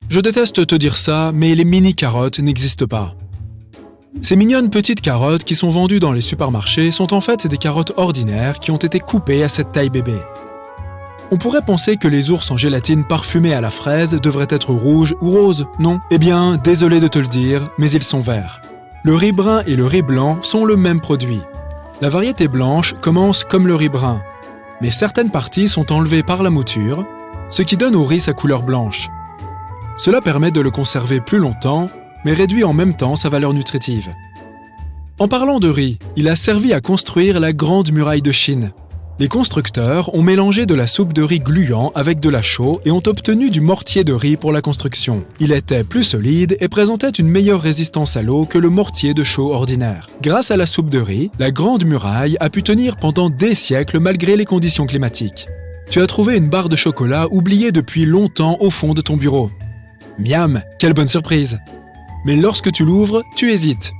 Je déteste te dire ça, mais les mini-carottes n'existent pas. Ces mignonnes petites carottes qui sont vendues dans les supermarchés sont en fait des carottes ordinaires qui ont été coupées à cette taille bébé. On pourrait penser que les ours en gélatine parfumés à la fraise devraient être rouges ou roses, non? Eh bien, désolé de te le dire, mais ils sont verts. Le riz brun et le riz blanc sont le même produit. La variété blanche commence comme le riz brun, mais certaines parties sont enlevées par la mouture, ce qui donne au riz sa couleur blanche. Cela permet de le conserver plus longtemps, mais réduit en même temps sa valeur nutritive. En parlant de riz, il a servi à construire la Grande Muraille de Chine. Les constructeurs ont mélangé de la soupe de riz gluant avec de la chaux et ont obtenu du mortier de riz pour la construction. Il était plus solide et présentait une meilleure résistance à l'eau que le mortier de chaux ordinaire. Grâce à la soupe de riz, la Grande Muraille a pu tenir pendant des siècles malgré les conditions climatiques. Tu as trouvé une barre de chocolat oubliée depuis longtemps au fond de ton bureau. Miam, quelle bonne surprise! Mais lorsque tu l'ouvres, tu hésites.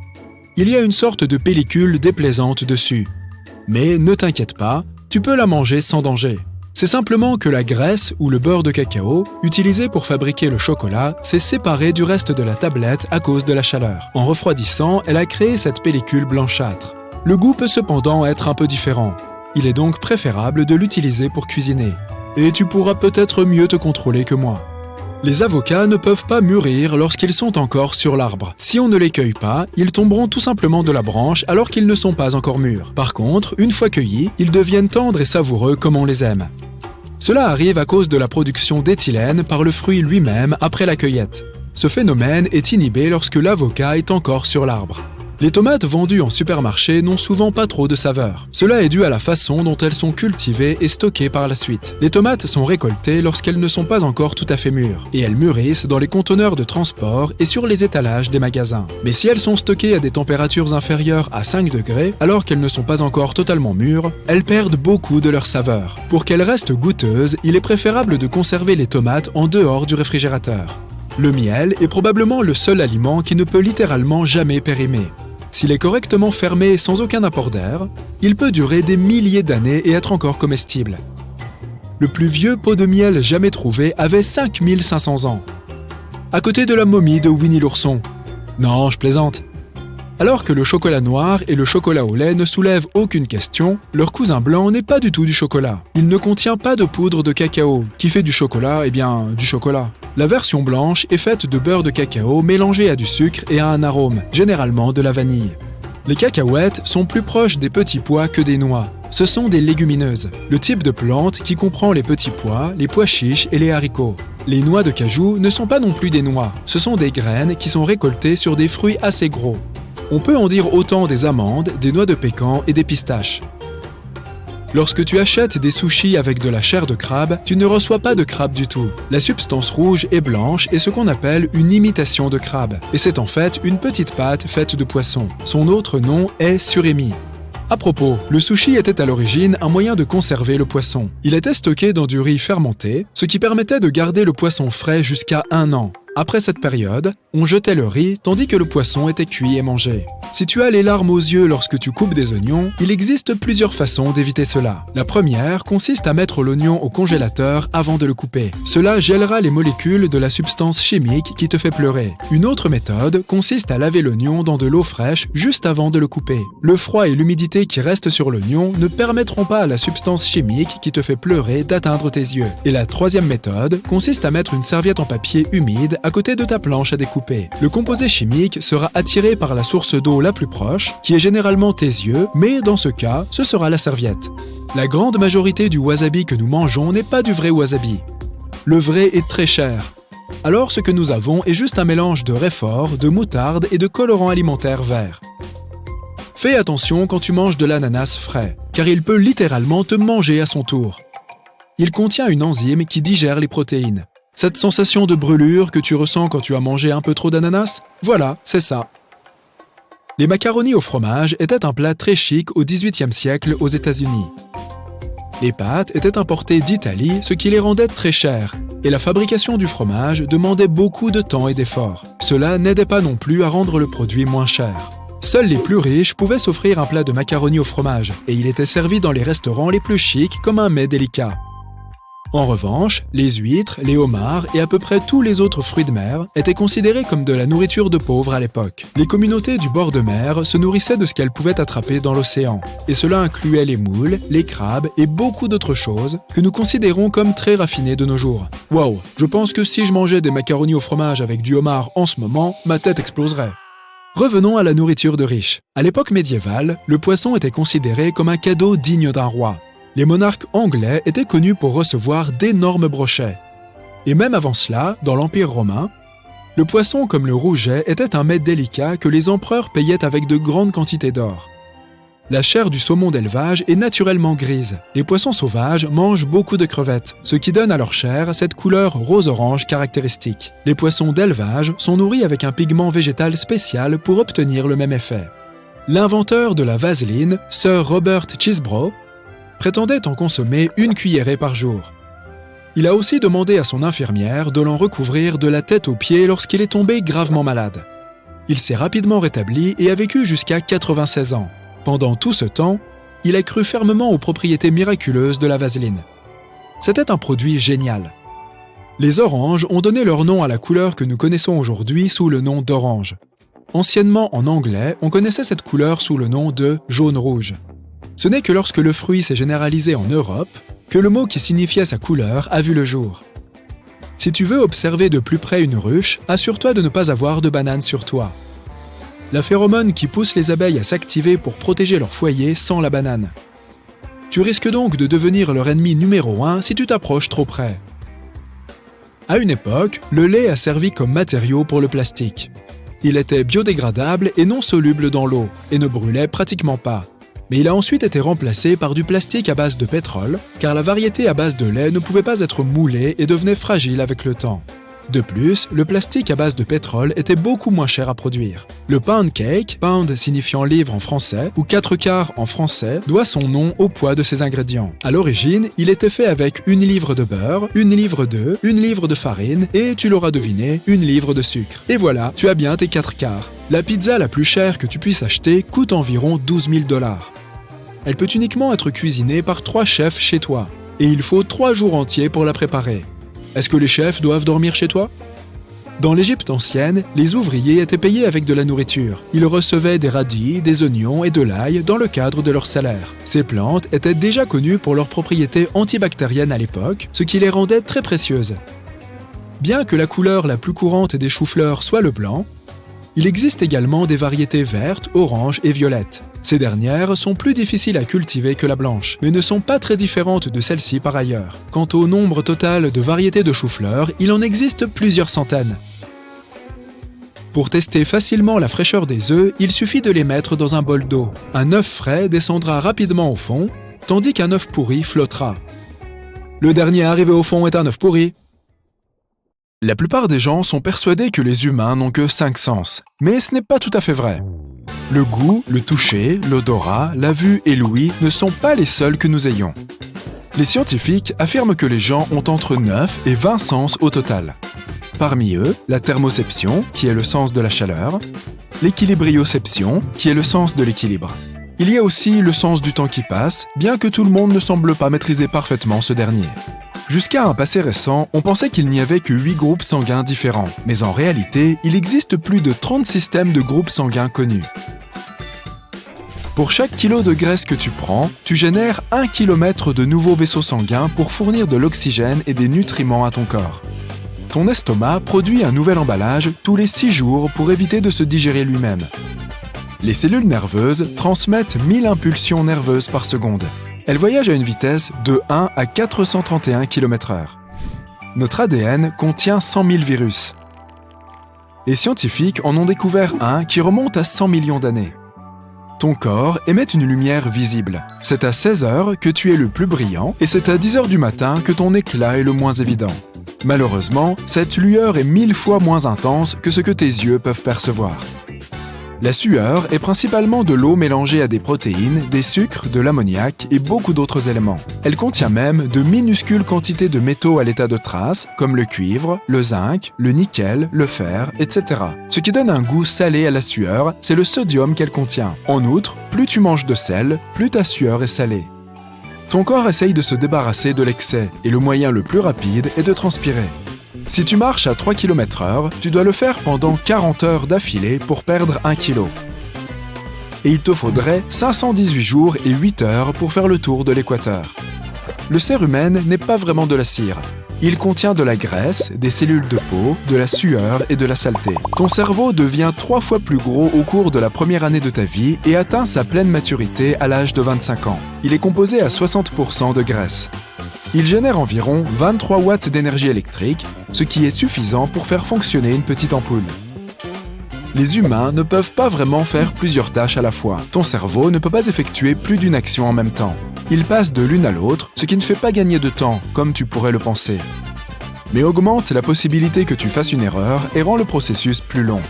Il y a une sorte de pellicule déplaisante dessus. Mais ne t'inquiète pas, tu peux la manger sans danger. C'est simplement que la graisse ou le beurre de cacao, utilisé pour fabriquer le chocolat, s'est séparé du reste de la tablette à cause de la chaleur. En refroidissant, elle a créé cette pellicule blanchâtre. Le goût peut cependant être un peu différent. Il est donc préférable de l'utiliser pour cuisiner. Et tu pourras peut-être mieux te contrôler que moi. Les avocats ne peuvent pas mûrir lorsqu'ils sont encore sur l'arbre. Si on ne les cueille pas, ils tomberont tout simplement de la branche alors qu'ils ne sont pas encore mûrs. Par contre, une fois cueillis, ils deviennent tendres et savoureux comme on les aime. Cela arrive à cause de la production d'éthylène par le fruit lui-même après la cueillette. Ce phénomène est inhibé lorsque l'avocat est encore sur l'arbre. Les tomates vendues en supermarché n'ont souvent pas trop de saveur. Cela est dû à la façon dont elles sont cultivées et stockées par la suite. Les tomates sont récoltées lorsqu'elles ne sont pas encore tout à fait mûres, et elles mûrissent dans les conteneurs de transport et sur les étalages des magasins. Mais si elles sont stockées à des températures inférieures à 5 degrés, alors qu'elles ne sont pas encore totalement mûres, elles perdent beaucoup de leur saveur. Pour qu'elles restent goûteuses, il est préférable de conserver les tomates en dehors du réfrigérateur. Le miel est probablement le seul aliment qui ne peut littéralement jamais périmer. S'il est correctement fermé sans aucun apport d'air, il peut durer des milliers d'années et être encore comestible. Le plus vieux pot de miel jamais trouvé avait 5500 ans. À côté de la momie de Winnie l'ourson. Non, je plaisante. Alors que le chocolat noir et le chocolat au lait ne soulèvent aucune question, leur cousin blanc n'est pas du tout du chocolat. Il ne contient pas de poudre de cacao. Qui fait du chocolat? Eh bien, du chocolat. La version blanche est faite de beurre de cacao mélangé à du sucre et à un arôme, généralement de la vanille. Les cacahuètes sont plus proches des petits pois que des noix. Ce sont des légumineuses, le type de plante qui comprend les petits pois, les pois chiches et les haricots. Les noix de cajou ne sont pas non plus des noix, ce sont des graines qui sont récoltées sur des fruits assez gros. On peut en dire autant des amandes, des noix de pécan et des pistaches. Lorsque tu achètes des sushis avec de la chair de crabe, tu ne reçois pas de crabe du tout. La substance rouge et blanche est ce qu'on appelle une imitation de crabe. Et c'est en fait une petite pâte faite de poisson. Son autre nom est surimi. À propos, le sushi était à l'origine un moyen de conserver le poisson. Il était stocké dans du riz fermenté, ce qui permettait de garder le poisson frais jusqu'à 1 an. Après cette période, on jetait le riz tandis que le poisson était cuit et mangé. Si tu as les larmes aux yeux lorsque tu coupes des oignons, il existe plusieurs façons d'éviter cela. La première consiste à mettre l'oignon au congélateur avant de le couper. Cela gèlera les molécules de la substance chimique qui te fait pleurer. Une autre méthode consiste à laver l'oignon dans de l'eau fraîche juste avant de le couper. Le froid et l'humidité qui restent sur l'oignon ne permettront pas à la substance chimique qui te fait pleurer d'atteindre tes yeux. Et la troisième méthode consiste à mettre une serviette en papier humide à côté de ta planche à découper. Le composé chimique sera attiré par la source d'eau la plus proche, qui est généralement tes yeux, mais dans ce cas, ce sera la serviette. La grande majorité du wasabi que nous mangeons n'est pas du vrai wasabi. Le vrai est très cher. Alors ce que nous avons est juste un mélange de réfort, de moutarde et de colorant alimentaire vert. Fais attention quand tu manges de l'ananas frais, car il peut littéralement te manger à son tour. Il contient une enzyme qui digère les protéines. Cette sensation de brûlure que tu ressens quand tu as mangé un peu trop d'ananas, voilà, c'est ça. Les macaronis au fromage étaient un plat très chic au XVIIIe siècle aux États-Unis. Les pâtes étaient importées d'Italie, ce qui les rendait très chères, et la fabrication du fromage demandait beaucoup de temps et d'efforts. Cela n'aidait pas non plus à rendre le produit moins cher. Seuls les plus riches pouvaient s'offrir un plat de macaronis au fromage, et il était servi dans les restaurants les plus chics comme un mets délicat. En revanche, les huîtres, les homards et à peu près tous les autres fruits de mer étaient considérés comme de la nourriture de pauvres à l'époque. Les communautés du bord de mer se nourrissaient de ce qu'elles pouvaient attraper dans l'océan, et cela incluait les moules, les crabes et beaucoup d'autres choses que nous considérons comme très raffinées de nos jours. Waouh, je pense que si je mangeais des macaronis au fromage avec du homard en ce moment, ma tête exploserait. Revenons à la nourriture de riches. À l'époque médiévale, le poisson était considéré comme un cadeau digne d'un roi. Les monarques anglais étaient connus pour recevoir d'énormes brochets. Et même avant cela, dans l'Empire romain, le poisson comme le rouget était un mets délicat que les empereurs payaient avec de grandes quantités d'or. La chair du saumon d'élevage est naturellement grise. Les poissons sauvages mangent beaucoup de crevettes, ce qui donne à leur chair cette couleur rose-orange caractéristique. Les poissons d'élevage sont nourris avec un pigment végétal spécial pour obtenir le même effet. L'inventeur de la vaseline, Sir Robert Chesebro, prétendait en consommer 1 cuillerée par jour. Il a aussi demandé à son infirmière de l'en recouvrir de la tête aux pieds lorsqu'il est tombé gravement malade. Il s'est rapidement rétabli et a vécu jusqu'à 96 ans. Pendant tout ce temps, il a cru fermement aux propriétés miraculeuses de la vaseline. C'était un produit génial. Les oranges ont donné leur nom à la couleur que nous connaissons aujourd'hui sous le nom d'orange. Anciennement en anglais, on connaissait cette couleur sous le nom de jaune-rouge. Ce n'est que lorsque le fruit s'est généralisé en Europe que le mot qui signifiait sa couleur a vu le jour. Si tu veux observer de plus près une ruche, assure-toi de ne pas avoir de bananes sur toi. La phéromone qui pousse les abeilles à s'activer pour protéger leur foyer sent la banane. Tu risques donc de devenir leur ennemi numéro 1 si tu t'approches trop près. À une époque, le lait a servi comme matériau pour le plastique. Il était biodégradable et non soluble dans l'eau, et ne brûlait pratiquement pas. Mais il a ensuite été remplacé par du plastique à base de pétrole, car la variété à base de lait ne pouvait pas être moulée et devenait fragile avec le temps. De plus, le plastique à base de pétrole était beaucoup moins cher à produire. Le pound cake, pound signifiant livre en français, ou 4/4 en français, doit son nom au poids de ses ingrédients. À l'origine, il était fait avec 1 livre de beurre, 1 livre d'œufs, 1 livre de farine et, tu l'auras deviné, 1 livre de sucre. Et voilà, tu as bien tes 4/4. La pizza la plus chère que tu puisses acheter coûte environ 12 000 $. Elle peut uniquement être cuisinée par 3 chefs chez toi, et il faut 3 jours entiers pour la préparer. Est-ce que les chefs doivent dormir chez toi? Dans l'Égypte ancienne, les ouvriers étaient payés avec de la nourriture. Ils recevaient des radis, des oignons et de l'ail dans le cadre de leur salaire. Ces plantes étaient déjà connues pour leurs propriétés antibactériennes à l'époque, ce qui les rendait très précieuses. Bien que la couleur la plus courante des choux-fleurs soit le blanc, il existe également des variétés vertes, oranges et violettes. Ces dernières sont plus difficiles à cultiver que la blanche, mais ne sont pas très différentes de celles-ci par ailleurs. Quant au nombre total de variétés de choux-fleurs, il en existe plusieurs centaines. Pour tester facilement la fraîcheur des œufs, il suffit de les mettre dans un bol d'eau. Un œuf frais descendra rapidement au fond, tandis qu'un œuf pourri flottera. Le dernier arrivé au fond est un œuf pourri. La plupart des gens sont persuadés que les humains n'ont que 5 sens, mais ce n'est pas tout à fait vrai. Le goût, le toucher, l'odorat, la vue et l'ouïe ne sont pas les seuls que nous ayons. Les scientifiques affirment que les gens ont entre 9 et 20 sens au total. Parmi eux, la thermoception, qui est le sens de la chaleur, l'équilibrioception, qui est le sens de l'équilibre. Il y a aussi le sens du temps qui passe, bien que tout le monde ne semble pas maîtriser parfaitement ce dernier. Jusqu'à un passé récent, on pensait qu'il n'y avait que 8 groupes sanguins différents, mais en réalité, il existe plus de 30 systèmes de groupes sanguins connus. Pour chaque kilo de graisse que tu prends, tu génères 1 km de nouveaux vaisseaux sanguins pour fournir de l'oxygène et des nutriments à ton corps. Ton estomac produit un nouvel emballage tous les 6 jours pour éviter de se digérer lui-même. Les cellules nerveuses transmettent 1000 impulsions nerveuses par seconde. Elles voyagent à une vitesse de 1 à 431 km/h. Notre ADN contient 100 000 virus. Les scientifiques en ont découvert un qui remonte à 100 millions d'années. Ton corps émet une lumière visible. C'est à 16 heures que tu es le plus brillant et c'est à 10 heures du matin que ton éclat est le moins évident. Malheureusement, cette lueur est 1000 fois moins intense que ce que tes yeux peuvent percevoir. La sueur est principalement de l'eau mélangée à des protéines, des sucres, de l'ammoniac et beaucoup d'autres éléments. Elle contient même de minuscules quantités de métaux à l'état de trace, comme le cuivre, le zinc, le nickel, le fer, etc. Ce qui donne un goût salé à la sueur, c'est le sodium qu'elle contient. En outre, plus tu manges de sel, plus ta sueur est salée. Ton corps essaye de se débarrasser de l'excès et le moyen le plus rapide est de transpirer. Si tu marches à 3 km/h, tu dois le faire pendant 40 heures d'affilée pour perdre 1 kg. Et il te faudrait 518 jours et 8 heures pour faire le tour de l'équateur. Le cérumen n'est pas vraiment de la cire. Il contient de la graisse, des cellules de peau, de la sueur et de la saleté. Ton cerveau devient 3 fois plus gros au cours de la première année de ta vie et atteint sa pleine maturité à l'âge de 25 ans. Il est composé à 60% de graisse. Il génère environ 23 watts d'énergie électrique, ce qui est suffisant pour faire fonctionner une petite ampoule. Les humains ne peuvent pas vraiment faire plusieurs tâches à la fois. Ton cerveau ne peut pas effectuer plus d'une action en même temps. Il passe de l'une à l'autre, ce qui ne fait pas gagner de temps, comme tu pourrais le penser. Mais augmente la possibilité que tu fasses une erreur et rend le processus plus long.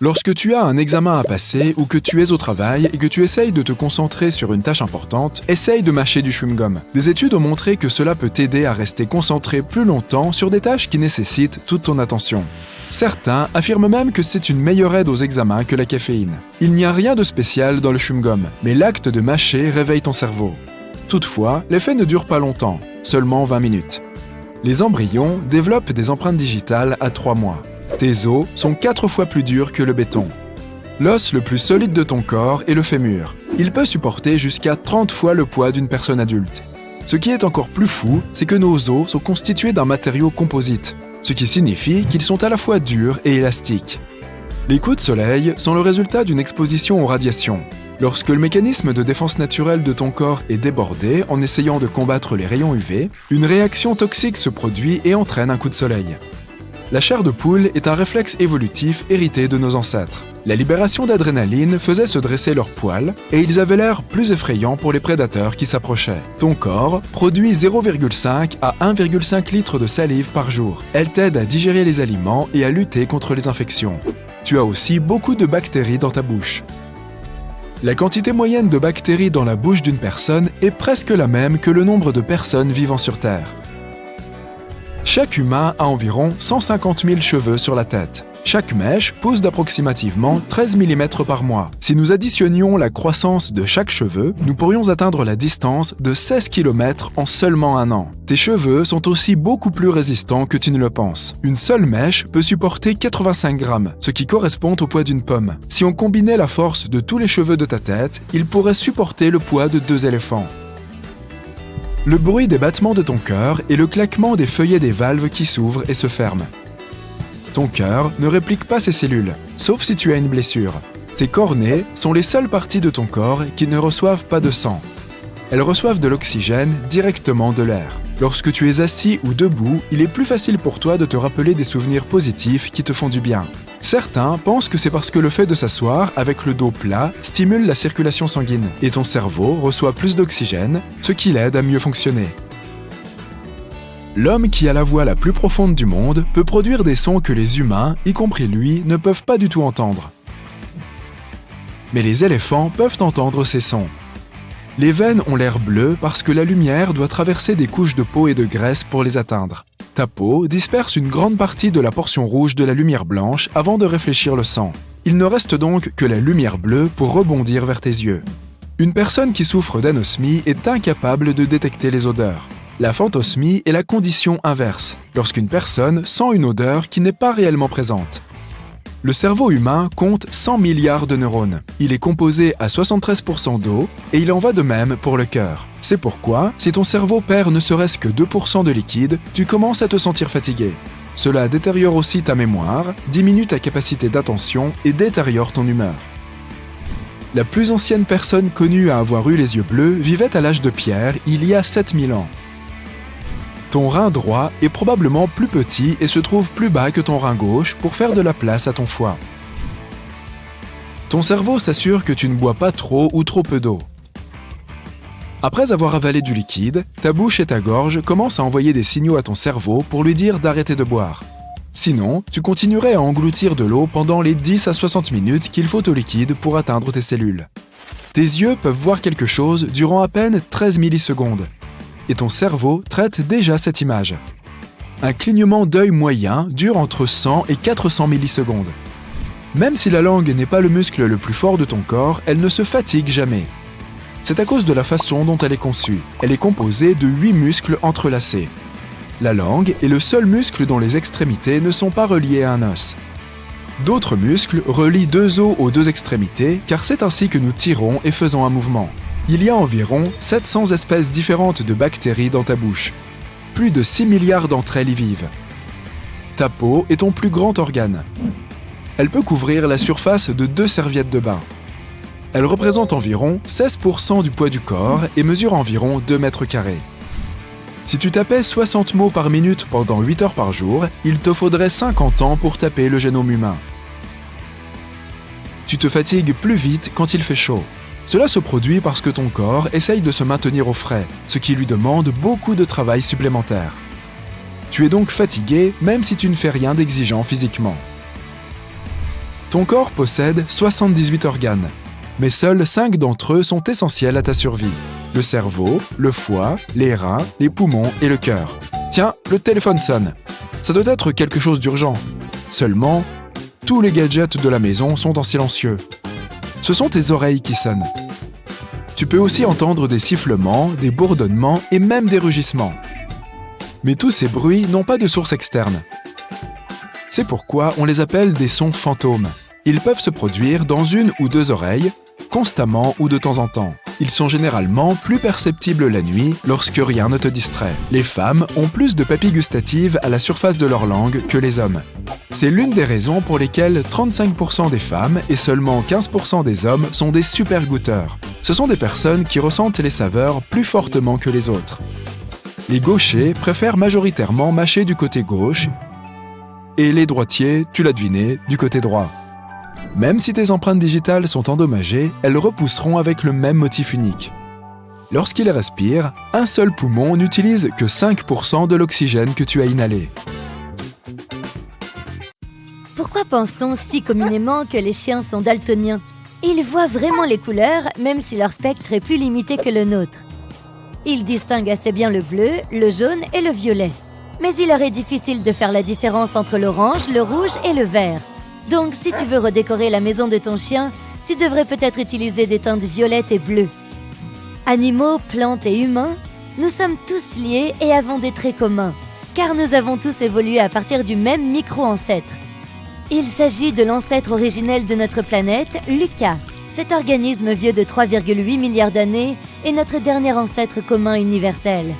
Lorsque tu as un examen à passer ou que tu es au travail et que tu essayes de te concentrer sur une tâche importante, essaye de mâcher du chewing-gum. Des études ont montré que cela peut t'aider à rester concentré plus longtemps sur des tâches qui nécessitent toute ton attention. Certains affirment même que c'est une meilleure aide aux examens que la caféine. Il n'y a rien de spécial dans le chewing-gum, mais l'acte de mâcher réveille ton cerveau. Toutefois, l'effet ne dure pas longtemps, seulement 20 minutes. Les embryons développent des empreintes digitales à 3 mois. Tes os sont 4 fois plus durs que le béton. L'os le plus solide de ton corps est le fémur. Il peut supporter jusqu'à 30 fois le poids d'une personne adulte. Ce qui est encore plus fou, c'est que nos os sont constitués d'un matériau composite, ce qui signifie qu'ils sont à la fois durs et élastiques. Les coups de soleil sont le résultat d'une exposition aux radiations. Lorsque le mécanisme de défense naturelle de ton corps est débordé en essayant de combattre les rayons UV, une réaction toxique se produit et entraîne un coup de soleil. La chair de poule est un réflexe évolutif hérité de nos ancêtres. La libération d'adrénaline faisait se dresser leurs poils et ils avaient l'air plus effrayants pour les prédateurs qui s'approchaient. Ton corps produit 0,5 à 1,5 litres de salive par jour. Elle t'aide à digérer les aliments et à lutter contre les infections. Tu as aussi beaucoup de bactéries dans ta bouche. La quantité moyenne de bactéries dans la bouche d'une personne est presque la même que le nombre de personnes vivant sur Terre. Chaque humain a environ 150 000 cheveux sur la tête. Chaque mèche pousse d'approximativement 13 mm par mois. Si nous additionnions la croissance de chaque cheveu, nous pourrions atteindre la distance de 16 km en seulement un an. Tes cheveux sont aussi beaucoup plus résistants que tu ne le penses. Une seule mèche peut supporter 85 grammes, ce qui correspond au poids d'une pomme. Si on combinait la force de tous les cheveux de ta tête, ils pourraient supporter le poids de 2 éléphants. Le bruit des battements de ton cœur est le claquement des feuillets des valves qui s'ouvrent et se ferment. Ton cœur ne réplique pas ses cellules, sauf si tu as une blessure. Tes cornées sont les seules parties de ton corps qui ne reçoivent pas de sang. Elles reçoivent de l'oxygène directement de l'air. Lorsque tu es assis ou debout, il est plus facile pour toi de te rappeler des souvenirs positifs qui te font du bien. Certains pensent que c'est parce que le fait de s'asseoir avec le dos plat stimule la circulation sanguine et ton cerveau reçoit plus d'oxygène, ce qui l'aide à mieux fonctionner. L'homme qui a la voix la plus profonde du monde peut produire des sons que les humains, y compris lui, ne peuvent pas du tout entendre. Mais les éléphants peuvent entendre ces sons. Les veines ont l'air bleu parce que la lumière doit traverser des couches de peau et de graisse pour les atteindre. Ta peau disperse une grande partie de la portion rouge de la lumière blanche avant de réfléchir le sang. Il ne reste donc que la lumière bleue pour rebondir vers tes yeux. Une personne qui souffre d'anosmie est incapable de détecter les odeurs. La phantosmie est la condition inverse, lorsqu'une personne sent une odeur qui n'est pas réellement présente. Le cerveau humain compte 100 milliards de neurones. Il est composé à 73% d'eau et il en va de même pour le cœur. C'est pourquoi, si ton cerveau perd ne serait-ce que 2% de liquide, tu commences à te sentir fatigué. Cela détériore aussi ta mémoire, diminue ta capacité d'attention et détériore ton humeur. La plus ancienne personne connue à avoir eu les yeux bleus vivait à l'âge de pierre il y a 7000 ans. Ton rein droit est probablement plus petit et se trouve plus bas que ton rein gauche pour faire de la place à ton foie. Ton cerveau s'assure que tu ne bois pas trop ou trop peu d'eau. Après avoir avalé du liquide, ta bouche et ta gorge commencent à envoyer des signaux à ton cerveau pour lui dire d'arrêter de boire. Sinon, tu continuerais à engloutir de l'eau pendant les 10 à 60 minutes qu'il faut au liquide pour atteindre tes cellules. Tes yeux peuvent voir quelque chose durant à peine 13 millisecondes. Et ton cerveau traite déjà cette image. Un clignement d'œil moyen dure entre 100 et 400 millisecondes. Même si la langue n'est pas le muscle le plus fort de ton corps, elle ne se fatigue jamais. C'est à cause de la façon dont elle est conçue. Elle est composée de 8 muscles entrelacés. La langue est le seul muscle dont les extrémités ne sont pas reliées à un os. D'autres muscles relient 2 os aux 2 extrémités car c'est ainsi que nous tirons et faisons un mouvement. Il y a environ 700 espèces différentes de bactéries dans ta bouche. Plus de 6 milliards d'entre elles y vivent. Ta peau est ton plus grand organe. Elle peut couvrir la surface de 2 serviettes de bain. Elle représente environ 16% du poids du corps et mesure environ 2 mètres carrés. Si tu tapais 60 mots par minute pendant 8 heures par jour, il te faudrait 50 ans pour taper le génome humain. Tu te fatigues plus vite quand il fait chaud. Cela se produit parce que ton corps essaye de se maintenir au frais, ce qui lui demande beaucoup de travail supplémentaire. Tu es donc fatigué même si tu ne fais rien d'exigeant physiquement. Ton corps possède 78 organes, mais seuls 5 d'entre eux sont essentiels à ta survie. Le cerveau, le foie, les reins, les poumons et le cœur. Tiens, le téléphone sonne. Ça doit être quelque chose d'urgent. Seulement, tous les gadgets de la maison sont en silencieux. Ce sont tes oreilles qui sonnent. Tu peux aussi entendre des sifflements, des bourdonnements et même des rugissements. Mais tous ces bruits n'ont pas de source externe. C'est pourquoi on les appelle des sons fantômes. Ils peuvent se produire dans 1 ou 2 oreilles, constamment ou de temps en temps. Ils sont généralement plus perceptibles la nuit lorsque rien ne te distrait. Les femmes ont plus de papilles gustatives à la surface de leur langue que les hommes. C'est l'une des raisons pour lesquelles 35% des femmes et seulement 15% des hommes sont des super goûteurs. Ce sont des personnes qui ressentent les saveurs plus fortement que les autres. Les gauchers préfèrent majoritairement mâcher du côté gauche et les droitiers, tu l'as deviné, du côté droit. Même si tes empreintes digitales sont endommagées, elles repousseront avec le même motif unique. Lorsqu'ils respirent, un seul poumon n'utilise que 5% de l'oxygène que tu as inhalé. Pourquoi pense-t-on si communément que les chiens sont daltoniens? Ils voient vraiment les couleurs, même si leur spectre est plus limité que le nôtre. Ils distinguent assez bien le bleu, le jaune et le violet. Mais il leur est difficile de faire la différence entre l'orange, le rouge et le vert. Donc, si tu veux redécorer la maison de ton chien, tu devrais peut-être utiliser des teintes violettes et bleues. Animaux, plantes et humains, nous sommes tous liés et avons des traits communs, car nous avons tous évolué à partir du même micro-ancêtre. Il s'agit de l'ancêtre originel de notre planète, Lucas. Cet organisme vieux de 3,8 milliards d'années est notre dernier ancêtre commun universel.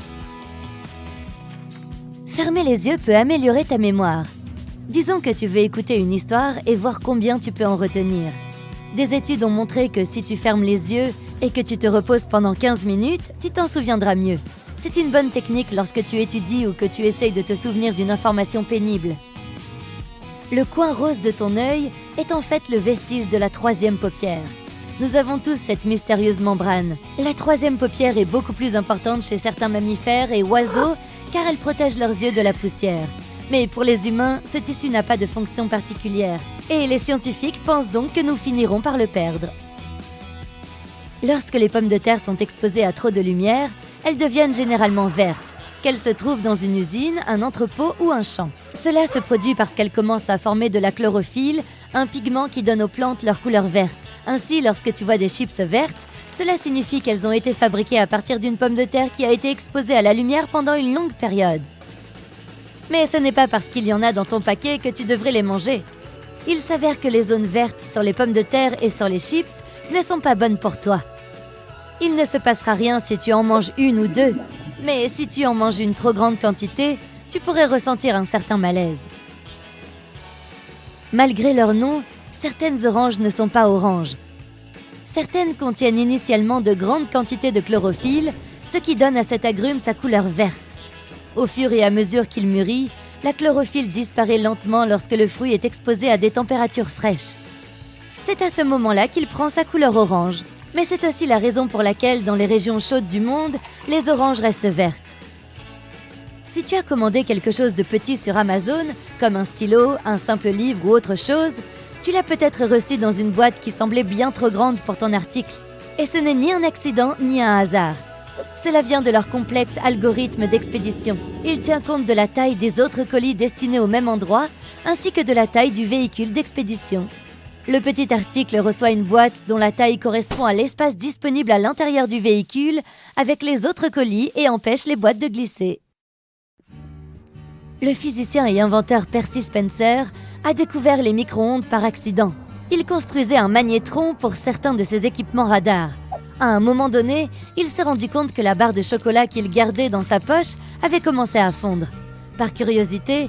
Fermer les yeux peut améliorer ta mémoire. Disons que tu veux écouter une histoire et voir combien tu peux en retenir. Des études ont montré que si tu fermes les yeux et que tu te reposes pendant 15 minutes, tu t'en souviendras mieux. C'est une bonne technique lorsque tu étudies ou que tu essayes de te souvenir d'une information pénible. Le coin rose de ton œil est en fait le vestige de la 3e paupière. Nous avons tous cette mystérieuse membrane. La 3e paupière est beaucoup plus importante chez certains mammifères et oiseaux car elle protège leurs yeux de la poussière. Mais pour les humains, ce tissu n'a pas de fonction particulière. Et les scientifiques pensent donc que nous finirons par le perdre. Lorsque les pommes de terre sont exposées à trop de lumière, elles deviennent généralement vertes, qu'elles se trouvent dans une usine, un entrepôt ou un champ. Cela se produit parce qu'elles commencent à former de la chlorophylle, un pigment qui donne aux plantes leur couleur verte. Ainsi, lorsque tu vois des chips vertes, cela signifie qu'elles ont été fabriquées à partir d'une pomme de terre qui a été exposée à la lumière pendant une longue période. Mais ce n'est pas parce qu'il y en a dans ton paquet que tu devrais les manger. Il s'avère que les zones vertes sur les pommes de terre et sur les chips ne sont pas bonnes pour toi. Il ne se passera rien si tu en manges 1 ou 2, mais si tu en manges une trop grande quantité, tu pourrais ressentir un certain malaise. Malgré leur nom, certaines oranges ne sont pas oranges. Certaines contiennent initialement de grandes quantités de chlorophylle, ce qui donne à cet agrume sa couleur verte. Au fur et à mesure qu'il mûrit, la chlorophylle disparaît lentement lorsque le fruit est exposé à des températures fraîches. C'est à ce moment-là qu'il prend sa couleur orange. Mais c'est aussi la raison pour laquelle, dans les régions chaudes du monde, les oranges restent vertes. Si tu as commandé quelque chose de petit sur Amazon, comme un stylo, un simple livre ou autre chose, tu l'as peut-être reçu dans une boîte qui semblait bien trop grande pour ton article. Et ce n'est ni un accident ni un hasard. Cela vient de leur complexe algorithme d'expédition. Il tient compte de la taille des autres colis destinés au même endroit, ainsi que de la taille du véhicule d'expédition. Le petit article reçoit une boîte dont la taille correspond à l'espace disponible à l'intérieur du véhicule avec les autres colis et empêche les boîtes de glisser. Le physicien et inventeur Percy Spencer a découvert les micro-ondes par accident. Il construisait un magnétron pour certains de ses équipements radars. À un moment donné, il s'est rendu compte que la barre de chocolat qu'il gardait dans sa poche avait commencé à fondre. Par curiosité,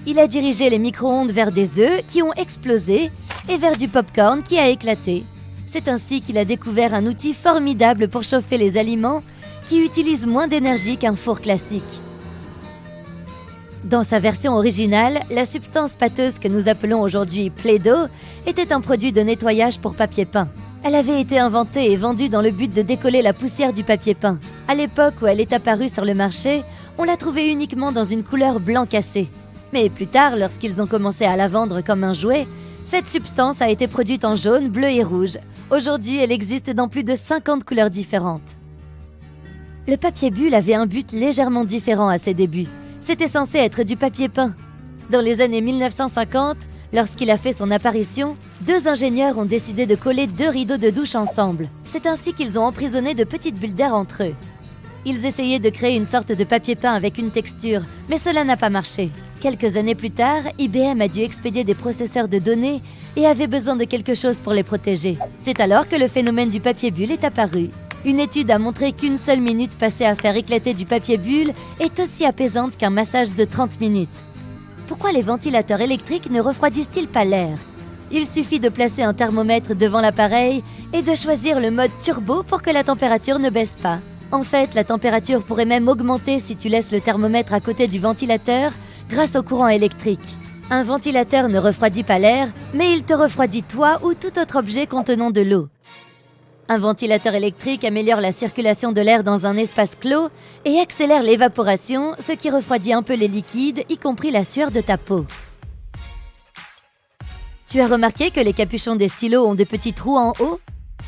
il a dirigé les micro-ondes vers des œufs qui ont explosé et vers du pop-corn qui a éclaté. C'est ainsi qu'il a découvert un outil formidable pour chauffer les aliments qui utilise moins d'énergie qu'un four classique. Dans sa version originale, la substance pâteuse que nous appelons aujourd'hui Play-Doh était un produit de nettoyage pour papier peint. Elle avait été inventée et vendue dans le but de décoller la poussière du papier peint. À l'époque où elle est apparue sur le marché, on l'a trouvée uniquement dans une couleur blanc cassé. Mais plus tard, lorsqu'ils ont commencé à la vendre comme un jouet, cette substance a été produite en jaune, bleu et rouge. Aujourd'hui, elle existe dans plus de 50 couleurs différentes. Le papier bulle avait un but légèrement différent à ses débuts. C'était censé être du papier peint. Dans les années 1950, lorsqu'il a fait son apparition, 2 ingénieurs ont décidé de coller 2 rideaux de douche ensemble. C'est ainsi qu'ils ont emprisonné de petites bulles d'air entre eux. Ils essayaient de créer une sorte de papier peint avec une texture, mais cela n'a pas marché. Quelques années plus tard, IBM a dû expédier des processeurs de données et avait besoin de quelque chose pour les protéger. C'est alors que le phénomène du papier bulle est apparu. Une étude a montré qu'une seule minute passée à faire éclater du papier bulle est aussi apaisante qu'un massage de 30 minutes. Pourquoi les ventilateurs électriques ne refroidissent-ils pas l'air? Il suffit de placer un thermomètre devant l'appareil et de choisir le mode turbo pour que la température ne baisse pas. En fait, la température pourrait même augmenter si tu laisses le thermomètre à côté du ventilateur grâce au courant électrique. Un ventilateur ne refroidit pas l'air, mais il te refroidit toi ou tout autre objet contenant de l'eau. Un ventilateur électrique améliore la circulation de l'air dans un espace clos et accélère l'évaporation, ce qui refroidit un peu les liquides, y compris la sueur de ta peau. Tu as remarqué que les capuchons des stylos ont de petits trous en haut?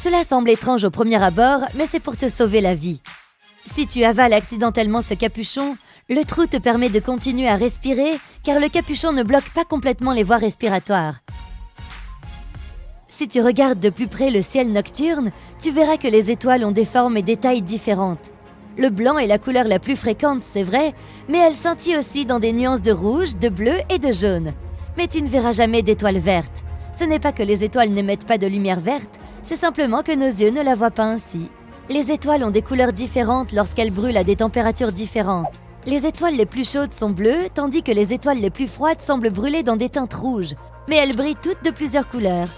Cela semble étrange au premier abord, mais c'est pour te sauver la vie. Si tu avales accidentellement ce capuchon, le trou te permet de continuer à respirer car le capuchon ne bloque pas complètement les voies respiratoires. Si tu regardes de plus près le ciel nocturne, tu verras que les étoiles ont des formes et des tailles différentes. Le blanc est la couleur la plus fréquente, c'est vrai, mais elle scintille aussi dans des nuances de rouge, de bleu et de jaune. Mais tu ne verras jamais d'étoiles vertes. Ce n'est pas que les étoiles n'émettent pas de lumière verte, c'est simplement que nos yeux ne la voient pas ainsi. Les étoiles ont des couleurs différentes lorsqu'elles brûlent à des températures différentes. Les étoiles les plus chaudes sont bleues, tandis que les étoiles les plus froides semblent brûler dans des teintes rouges. Mais elles brillent toutes de plusieurs couleurs.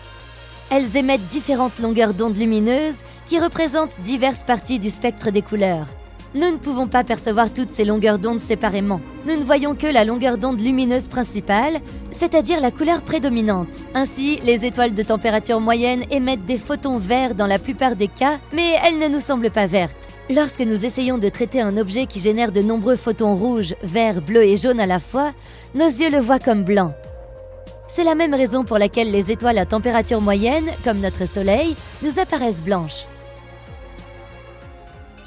Elles émettent différentes longueurs d'onde lumineuses qui représentent diverses parties du spectre des couleurs. Nous ne pouvons pas percevoir toutes ces longueurs d'onde séparément. Nous ne voyons que la longueur d'onde lumineuse principale, c'est-à-dire la couleur prédominante. Ainsi, les étoiles de température moyenne émettent des photons verts dans la plupart des cas, mais elles ne nous semblent pas vertes. Lorsque nous essayons de traiter un objet qui génère de nombreux photons rouges, verts, bleus et jaunes à la fois, nos yeux le voient comme blanc. C'est la même raison pour laquelle les étoiles à température moyenne, comme notre Soleil, nous apparaissent blanches.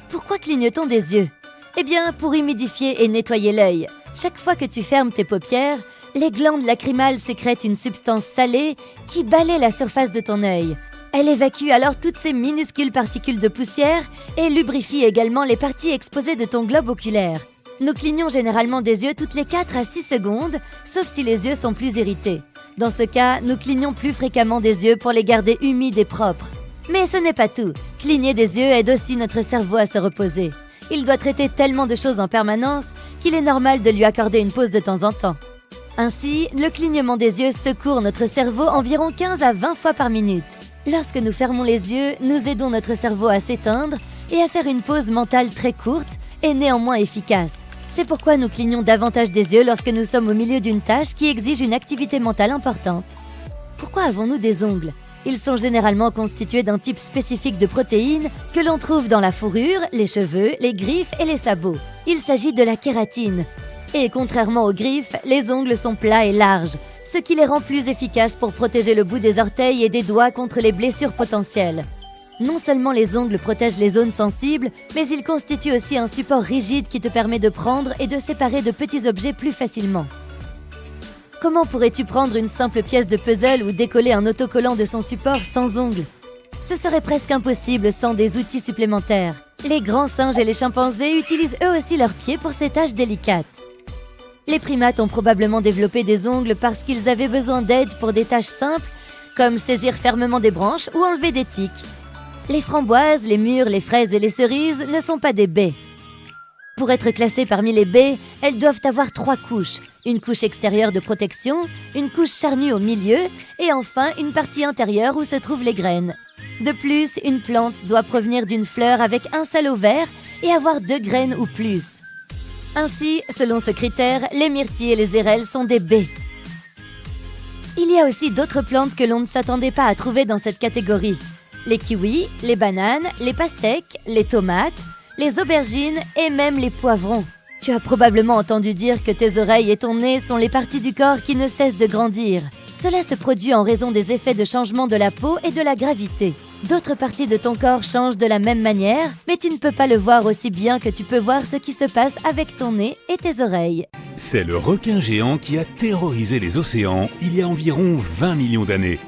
Pourquoi cligne-t-on des yeux? Eh bien, pour humidifier et nettoyer l'œil. Chaque fois que tu fermes tes paupières, les glandes lacrymales sécrètent une substance salée qui balaie la surface de ton œil. Elle évacue alors toutes ces minuscules particules de poussière et lubrifie également les parties exposées de ton globe oculaire. Nous clignons généralement des yeux toutes les 4 à 6 secondes, sauf si les yeux sont plus irrités. Dans ce cas, nous clignons plus fréquemment des yeux pour les garder humides et propres. Mais ce n'est pas tout. Cligner des yeux aide aussi notre cerveau à se reposer. Il doit traiter tellement de choses en permanence qu'il est normal de lui accorder une pause de temps en temps. Ainsi, le clignement des yeux secourt notre cerveau environ 15 à 20 fois par minute. Lorsque nous fermons les yeux, nous aidons notre cerveau à s'éteindre et à faire une pause mentale très courte et néanmoins efficace. C'est pourquoi nous clignons davantage des yeux lorsque nous sommes au milieu d'une tâche qui exige une activité mentale importante. Pourquoi avons-nous des ongles? Ils sont généralement constitués d'un type spécifique de protéines que l'on trouve dans la fourrure, les cheveux, les griffes et les sabots. Il s'agit de la kératine. Et contrairement aux griffes, les ongles sont plats et larges, ce qui les rend plus efficaces pour protéger le bout des orteils et des doigts contre les blessures potentielles. Non seulement les ongles protègent les zones sensibles, mais ils constituent aussi un support rigide qui te permet de prendre et de séparer de petits objets plus facilement. Comment pourrais-tu prendre une simple pièce de puzzle ou décoller un autocollant de son support sans ongles? Ce serait presque impossible sans des outils supplémentaires. Les grands singes et les chimpanzés utilisent eux aussi leurs pieds pour ces tâches délicates. Les primates ont probablement développé des ongles parce qu'ils avaient besoin d'aide pour des tâches simples, comme saisir fermement des branches ou enlever des tiques. Les framboises, les mûres, les fraises et les cerises ne sont pas des baies. Pour être classées parmi les baies, elles doivent avoir 3 couches. Une couche extérieure de protection, une couche charnue au milieu et enfin une partie intérieure où se trouvent les graines. De plus, une plante doit provenir d'une fleur avec un seul ovaire et avoir 2 graines ou plus. Ainsi, selon ce critère, les myrtilles et les érelles sont des baies. Il y a aussi d'autres plantes que l'on ne s'attendait pas à trouver dans cette catégorie. Les kiwis, les bananes, les pastèques, les tomates, les aubergines et même les poivrons. Tu as probablement entendu dire que tes oreilles et ton nez sont les parties du corps qui ne cessent de grandir. Cela se produit en raison des effets de changement de la peau et de la gravité. D'autres parties de ton corps changent de la même manière, mais tu ne peux pas le voir aussi bien que tu peux voir ce qui se passe avec ton nez et tes oreilles. C'est le requin géant qui a terrorisé les océans il y a environ 20 millions d'années.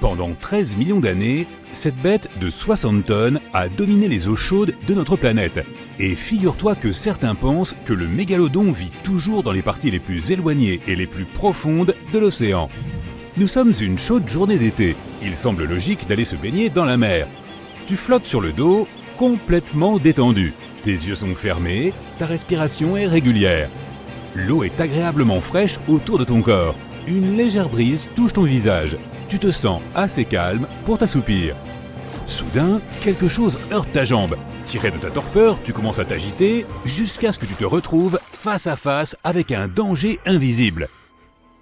Pendant 13 millions d'années, cette bête de 60 tonnes a dominé les eaux chaudes de notre planète. Et figure-toi que certains pensent que le mégalodon vit toujours dans les parties les plus éloignées et les plus profondes de l'océan. Nous sommes une chaude journée d'été. Il semble logique d'aller se baigner dans la mer. Tu flottes sur le dos, complètement détendu. Tes yeux sont fermés, ta respiration est régulière. L'eau est agréablement fraîche autour de ton corps. Une légère brise touche ton visage. Tu te sens assez calme pour t'assoupir. Soudain, quelque chose heurte ta jambe. Tiré de ta torpeur, tu commences à t'agiter jusqu'à ce que tu te retrouves face à face avec un danger invisible.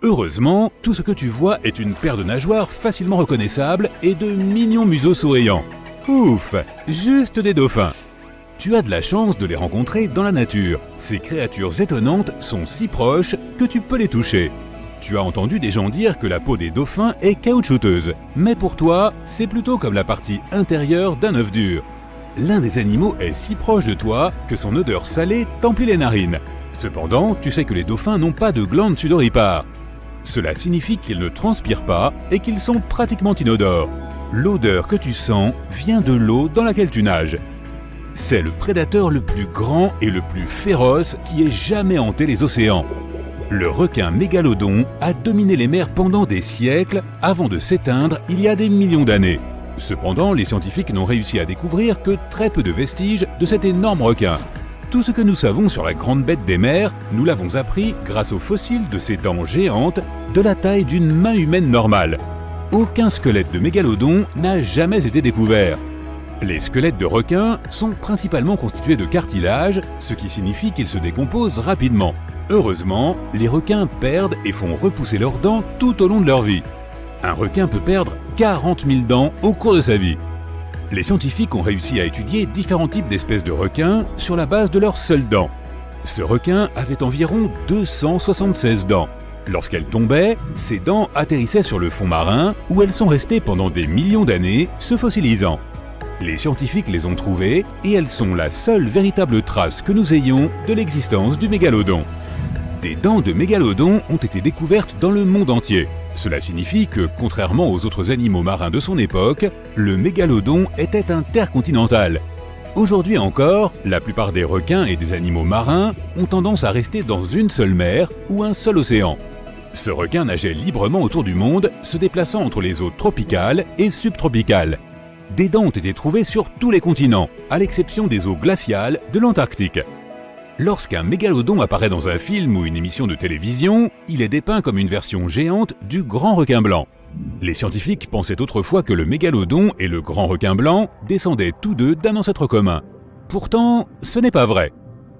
Heureusement, tout ce que tu vois est une paire de nageoires facilement reconnaissables et de mignons museaux souriants. Ouf, juste des dauphins. Tu as de la chance de les rencontrer dans la nature. Ces créatures étonnantes sont si proches que tu peux les toucher. Tu as entendu des gens dire que la peau des dauphins est caoutchouteuse, mais pour toi, c'est plutôt comme la partie intérieure d'un œuf dur. L'un des animaux est si proche de toi que son odeur salée t'emplit les narines. Cependant, tu sais que les dauphins n'ont pas de glandes sudoripares. Cela signifie qu'ils ne transpirent pas et qu'ils sont pratiquement inodores. L'odeur que tu sens vient de l'eau dans laquelle tu nages. C'est le prédateur le plus grand et le plus féroce qui ait jamais hanté les océans. Le requin mégalodon a dominé les mers pendant des siècles avant de s'éteindre il y a des millions d'années. Cependant, les scientifiques n'ont réussi à découvrir que très peu de vestiges de cet énorme requin. Tout ce que nous savons sur la grande bête des mers, nous l'avons appris grâce aux fossiles de ses dents géantes de la taille d'une main humaine normale. Aucun squelette de mégalodon n'a jamais été découvert. Les squelettes de requins sont principalement constitués de cartilage, ce qui signifie qu'ils se décomposent rapidement. Heureusement, les requins perdent et font repousser leurs dents tout au long de leur vie. Un requin peut perdre 40 000 dents au cours de sa vie. Les scientifiques ont réussi à étudier différents types d'espèces de requins sur la base de leurs seules dents. Ce requin avait environ 276 dents. Lorsqu'elles tombaient, ces dents atterrissaient sur le fond marin où elles sont restées pendant des millions d'années, se fossilisant. Les scientifiques les ont trouvées et elles sont la seule véritable trace que nous ayons de l'existence du mégalodon. Des dents de mégalodon ont été découvertes dans le monde entier. Cela signifie que, contrairement aux autres animaux marins de son époque, le mégalodon était intercontinental. Aujourd'hui encore, la plupart des requins et des animaux marins ont tendance à rester dans une seule mer ou un seul océan. Ce requin nageait librement autour du monde, se déplaçant entre les eaux tropicales et subtropicales. Des dents ont été trouvées sur tous les continents, à l'exception des eaux glaciales de l'Antarctique. Lorsqu'un mégalodon apparaît dans un film ou une émission de télévision, il est dépeint comme une version géante du grand requin blanc. Les scientifiques pensaient autrefois que le mégalodon et le grand requin blanc descendaient tous deux d'un ancêtre commun. Pourtant, ce n'est pas vrai.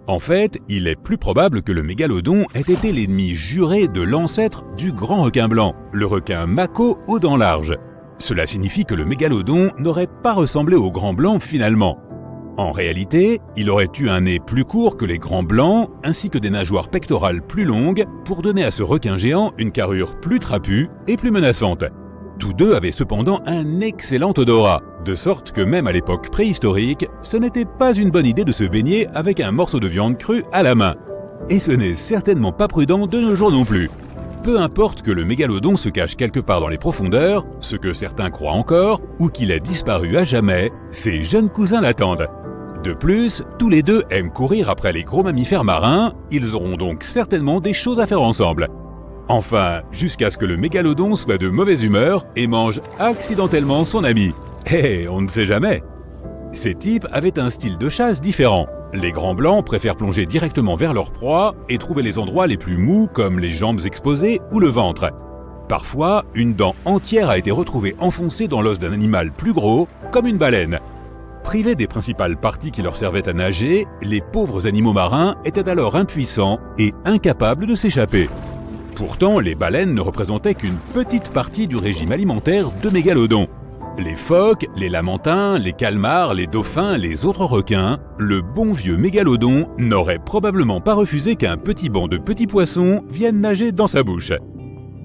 En fait, il est plus probable que le mégalodon ait été l'ennemi juré de l'ancêtre du grand requin blanc, le requin mako aux dents larges. Cela signifie que le mégalodon n'aurait pas ressemblé au grand blanc finalement. En réalité, il aurait eu un nez plus court que les grands blancs, ainsi que des nageoires pectorales plus longues, pour donner à ce requin géant une carrure plus trapue et plus menaçante. Tous deux avaient cependant un excellent odorat, de sorte que même à l'époque préhistorique, ce n'était pas une bonne idée de se baigner avec un morceau de viande crue à la main. Et ce n'est certainement pas prudent de nos jours non plus. Peu importe que le mégalodon se cache quelque part dans les profondeurs, ce que certains croient encore, ou qu'il ait disparu à jamais, ses jeunes cousins l'attendent. De plus, tous les deux aiment courir après les gros mammifères marins, ils auront donc certainement des choses à faire ensemble. Enfin, jusqu'à ce que le mégalodon soit de mauvaise humeur et mange accidentellement son ami. On ne sait jamais. Ces types avaient un style de chasse différent. Les grands blancs préfèrent plonger directement vers leur proie et trouver les endroits les plus mous comme les jambes exposées ou le ventre. Parfois, une dent entière a été retrouvée enfoncée dans l'os d'un animal plus gros, comme une baleine. Privés des principales parties qui leur servaient à nager, les pauvres animaux marins étaient alors impuissants et incapables de s'échapper. Pourtant, les baleines ne représentaient qu'une petite partie du régime alimentaire de mégalodons. Les phoques, les lamantins, les calmars, les dauphins, les autres requins, le bon vieux mégalodon n'aurait probablement pas refusé qu'un petit banc de petits poissons vienne nager dans sa bouche.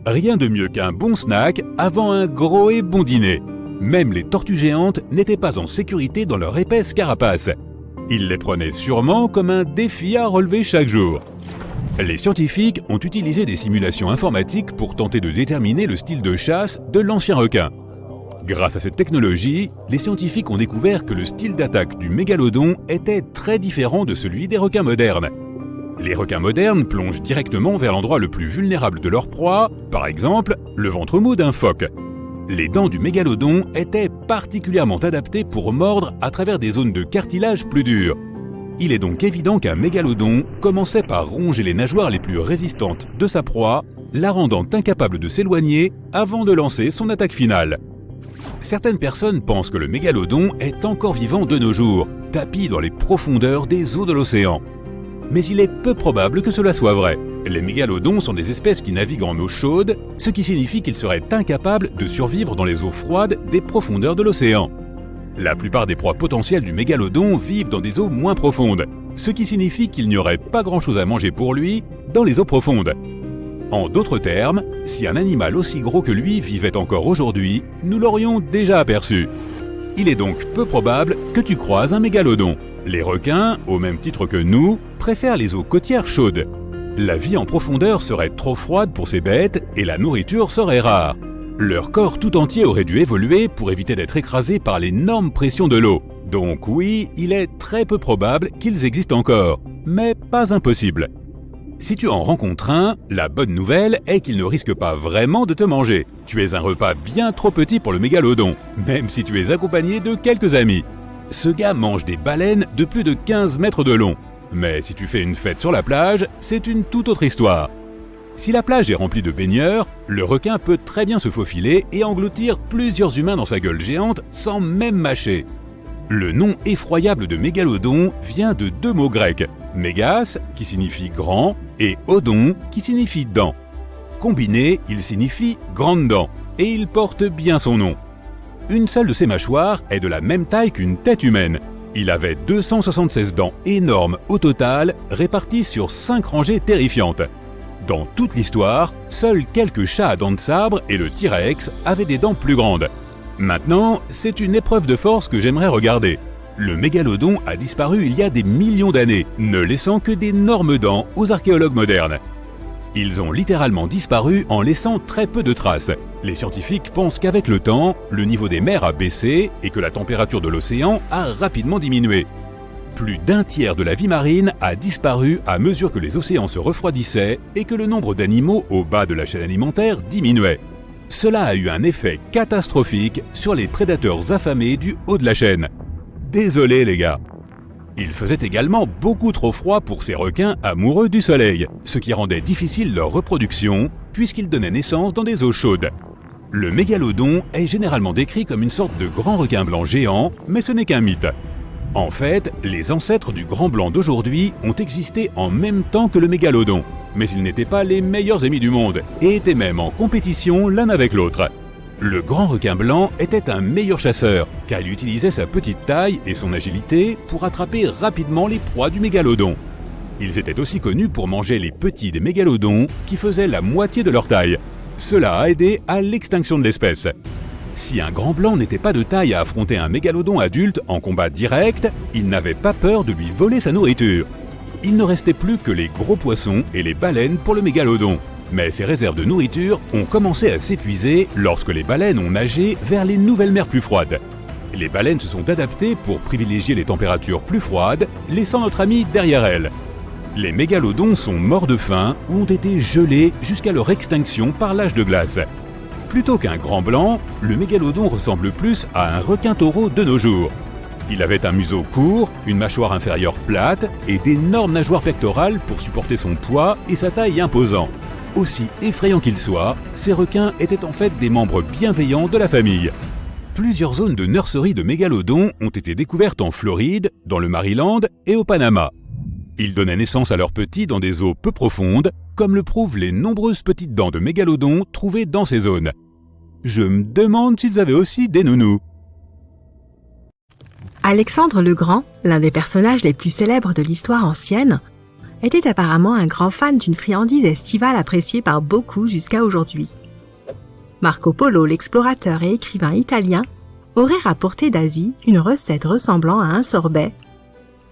Rien de mieux qu'un bon snack avant un gros et bon dîner. Même les tortues géantes n'étaient pas en sécurité dans leur épaisse carapace. Ils les prenaient sûrement comme un défi à relever chaque jour. Les scientifiques ont utilisé des simulations informatiques pour tenter de déterminer le style de chasse de l'ancien requin. Grâce à cette technologie, les scientifiques ont découvert que le style d'attaque du mégalodon était très différent de celui des requins modernes. Les requins modernes plongent directement vers l'endroit le plus vulnérable de leur proie, par exemple le ventre mou d'un phoque. Les dents du mégalodon étaient particulièrement adaptées pour mordre à travers des zones de cartilage plus dures. Il est donc évident qu'un mégalodon commençait par ronger les nageoires les plus résistantes de sa proie, la rendant incapable de s'éloigner avant de lancer son attaque finale. Certaines personnes pensent que le mégalodon est encore vivant de nos jours, tapi dans les profondeurs des eaux de l'océan. Mais il est peu probable que cela soit vrai. Les mégalodons sont des espèces qui naviguent en eau chaude, ce qui signifie qu'ils seraient incapables de survivre dans les eaux froides des profondeurs de l'océan. La plupart des proies potentielles du mégalodon vivent dans des eaux moins profondes, ce qui signifie qu'il n'y aurait pas grand-chose à manger pour lui dans les eaux profondes. En d'autres termes, si un animal aussi gros que lui vivait encore aujourd'hui, nous l'aurions déjà aperçu. Il est donc peu probable que tu croises un mégalodon. Les requins, au même titre que nous, préfèrent les eaux côtières chaudes. La vie en profondeur serait trop froide pour ces bêtes et la nourriture serait rare. Leur corps tout entier aurait dû évoluer pour éviter d'être écrasés par l'énorme pression de l'eau. Donc oui, il est très peu probable qu'ils existent encore, mais pas impossible. Si tu en rencontres un, la bonne nouvelle est qu'il ne risque pas vraiment de te manger. Tu es un repas bien trop petit pour le mégalodon, même si tu es accompagné de quelques amis. Ce gars mange des baleines de plus de 15 mètres de long. Mais si tu fais une fête sur la plage, c'est une toute autre histoire. Si la plage est remplie de baigneurs, le requin peut très bien se faufiler et engloutir plusieurs humains dans sa gueule géante sans même mâcher. Le nom effroyable de mégalodon vient de deux mots grecs, mégas, qui signifie grand, et odon, qui signifie dent. Combiné, il signifie grande dent, et il porte bien son nom. Une seule de ses mâchoires est de la même taille qu'une tête humaine. Il avait 276 dents énormes au total, réparties sur 5 rangées terrifiantes. Dans toute l'histoire, seuls quelques chats à dents de sabre et le T-Rex avaient des dents plus grandes. Maintenant, c'est une épreuve de force que j'aimerais regarder. Le mégalodon a disparu il y a des millions d'années, ne laissant que d'énormes dents aux archéologues modernes. Ils ont littéralement disparu en laissant très peu de traces. Les scientifiques pensent qu'avec le temps, le niveau des mers a baissé et que la température de l'océan a rapidement diminué. Plus d'un tiers de la vie marine a disparu à mesure que les océans se refroidissaient et que le nombre d'animaux au bas de la chaîne alimentaire diminuait. Cela a eu un effet catastrophique sur les prédateurs affamés du haut de la chaîne. Désolé les gars. Il faisait également beaucoup trop froid pour ces requins amoureux du soleil, ce qui rendait difficile leur reproduction puisqu'ils donnaient naissance dans des eaux chaudes. Le mégalodon est généralement décrit comme une sorte de grand requin blanc géant, mais ce n'est qu'un mythe. En fait, les ancêtres du grand blanc d'aujourd'hui ont existé en même temps que le mégalodon, mais ils n'étaient pas les meilleurs amis du monde et étaient même en compétition l'un avec l'autre. Le grand requin blanc était un meilleur chasseur, car il utilisait sa petite taille et son agilité pour attraper rapidement les proies du mégalodon. Ils étaient aussi connus pour manger les petits des mégalodons qui faisaient la moitié de leur taille. Cela a aidé à l'extinction de l'espèce. Si un grand blanc n'était pas de taille à affronter un mégalodon adulte en combat direct, il n'avait pas peur de lui voler sa nourriture. Il ne restait plus que les gros poissons et les baleines pour le mégalodon. Mais ces réserves de nourriture ont commencé à s'épuiser lorsque les baleines ont nagé vers les nouvelles mers plus froides. Les baleines se sont adaptées pour privilégier les températures plus froides, laissant notre ami derrière elles. Les mégalodons sont morts de faim ou ont été gelés jusqu'à leur extinction par l'âge de glace. Plutôt qu'un grand blanc, le mégalodon ressemble plus à un requin-taureau de nos jours. Il avait un museau court, une mâchoire inférieure plate et d'énormes nageoires pectorales pour supporter son poids et sa taille imposante. Aussi effrayants qu'ils soient, ces requins étaient en fait des membres bienveillants de la famille. Plusieurs zones de nurserie de mégalodons ont été découvertes en Floride, dans le Maryland et au Panama. Ils donnaient naissance à leurs petits dans des eaux peu profondes, comme le prouvent les nombreuses petites dents de mégalodons trouvées dans ces zones. Je me demande s'ils avaient aussi des nounous. Alexandre le Grand, l'un des personnages les plus célèbres de l'histoire ancienne, était apparemment un grand fan d'une friandise estivale appréciée par beaucoup jusqu'à aujourd'hui. Marco Polo, l'explorateur et écrivain italien, aurait rapporté d'Asie une recette ressemblant à un sorbet,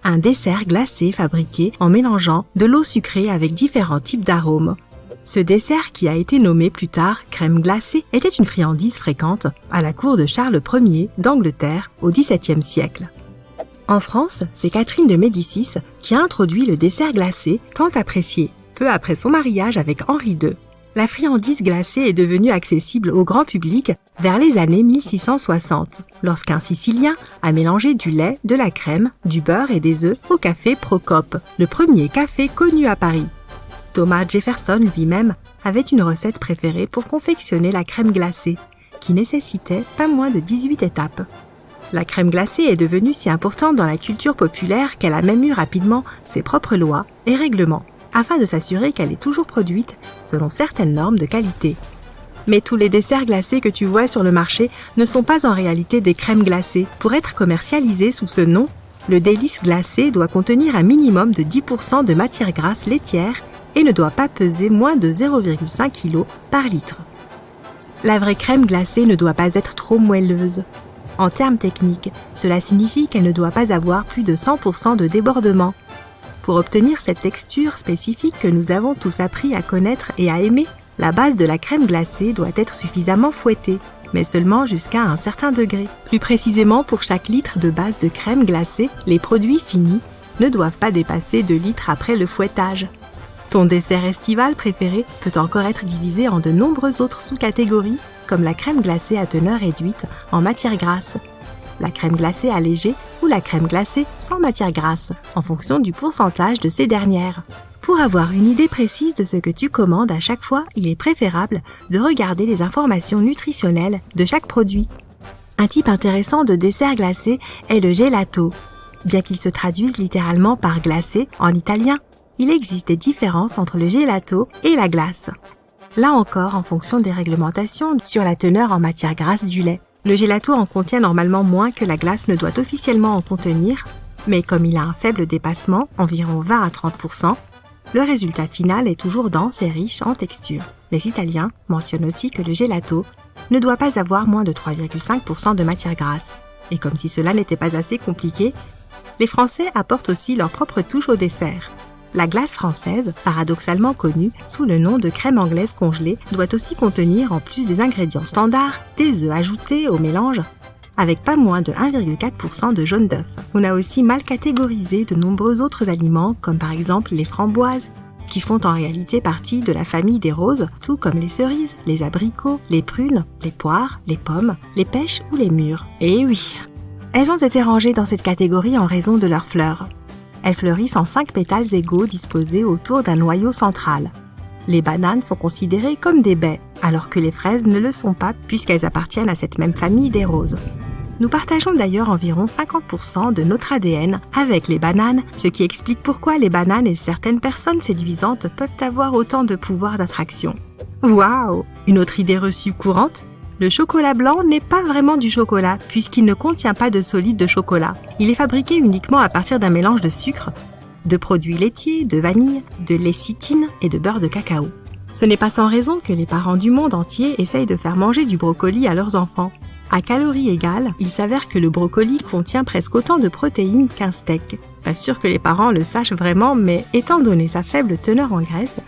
un dessert glacé fabriqué en mélangeant de l'eau sucrée avec différents types d'arômes. Ce dessert, qui a été nommé plus tard crème glacée, était une friandise fréquente à la cour de Charles Ier d'Angleterre au XVIIe siècle. En France, c'est Catherine de Médicis qui a introduit le dessert glacé tant apprécié. Peu après son mariage avec Henri II, la friandise glacée est devenue accessible au grand public vers les années 1660, lorsqu'un Sicilien a mélangé du lait, de la crème, du beurre et des œufs au café Procope, le premier café connu à Paris. Thomas Jefferson lui-même avait une recette préférée pour confectionner la crème glacée, qui nécessitait pas moins de 18 étapes. La crème glacée est devenue si importante dans la culture populaire qu'elle a même eu rapidement ses propres lois et règlements, afin de s'assurer qu'elle est toujours produite selon certaines normes de qualité. Mais tous les desserts glacés que tu vois sur le marché ne sont pas en réalité des crèmes glacées. Pour être commercialisé sous ce nom, le délice glacé doit contenir un minimum de 10% de matière grasse laitière et ne doit pas peser moins de 0,5 kg par litre. La vraie crème glacée ne doit pas être trop moelleuse. En termes techniques, cela signifie qu'elle ne doit pas avoir plus de 100% de débordement. Pour obtenir cette texture spécifique que nous avons tous appris à connaître et à aimer, la base de la crème glacée doit être suffisamment fouettée, mais seulement jusqu'à un certain degré. Plus précisément, pour chaque litre de base de crème glacée, les produits finis ne doivent pas dépasser 2 litres après le fouettage. Ton dessert estival préféré peut encore être divisé en de nombreuses autres sous-catégories, comme la crème glacée à teneur réduite en matière grasse, la crème glacée allégée ou la crème glacée sans matière grasse, en fonction du pourcentage de ces dernières. Pour avoir une idée précise de ce que tu commandes à chaque fois, il est préférable de regarder les informations nutritionnelles de chaque produit. Un type intéressant de dessert glacé est le gelato. Bien qu'il se traduise littéralement par glacé en italien, il existe des différences entre le gelato et la glace. Là encore, en fonction des réglementations sur la teneur en matière grasse du lait. Le gelato en contient normalement moins que la glace ne doit officiellement en contenir, mais comme il a un faible dépassement, environ 20 à 30%, le résultat final est toujours dense et riche en texture. Les Italiens mentionnent aussi que le gelato ne doit pas avoir moins de 3,5% de matière grasse. Et comme si cela n'était pas assez compliqué, les Français apportent aussi leur propre touche au dessert. La glace française, paradoxalement connue sous le nom de crème anglaise congelée, doit aussi contenir, en plus des ingrédients standards, des œufs ajoutés au mélange, avec pas moins de 1,4% de jaune d'œuf. On a aussi mal catégorisé de nombreux autres aliments, comme par exemple les framboises, qui font en réalité partie de la famille des roses, tout comme les cerises, les abricots, les prunes, les poires, les pommes, les pêches ou les mûres. Et oui, elles ont été rangées dans cette catégorie en raison de leurs fleurs. Elles fleurissent en 5 pétales égaux disposés autour d'un noyau central. Les bananes sont considérées comme des baies, alors que les fraises ne le sont pas puisqu'elles appartiennent à cette même famille des roses. Nous partageons d'ailleurs environ 50% de notre ADN avec les bananes, ce qui explique pourquoi les bananes et certaines personnes séduisantes peuvent avoir autant de pouvoir d'attraction. Waouh! Une autre idée reçue courante? Le chocolat blanc n'est pas vraiment du chocolat puisqu'il ne contient pas de solide de chocolat. Il est fabriqué uniquement à partir d'un mélange de sucre, de produits laitiers, de vanille, de lécithine et de beurre de cacao. Ce n'est pas sans raison que les parents du monde entier essayent de faire manger du brocoli à leurs enfants. À calories égales, il s'avère que le brocoli contient presque autant de protéines qu'un steak. Pas sûr que les parents le sachent vraiment, mais étant donné sa faible teneur en graisse,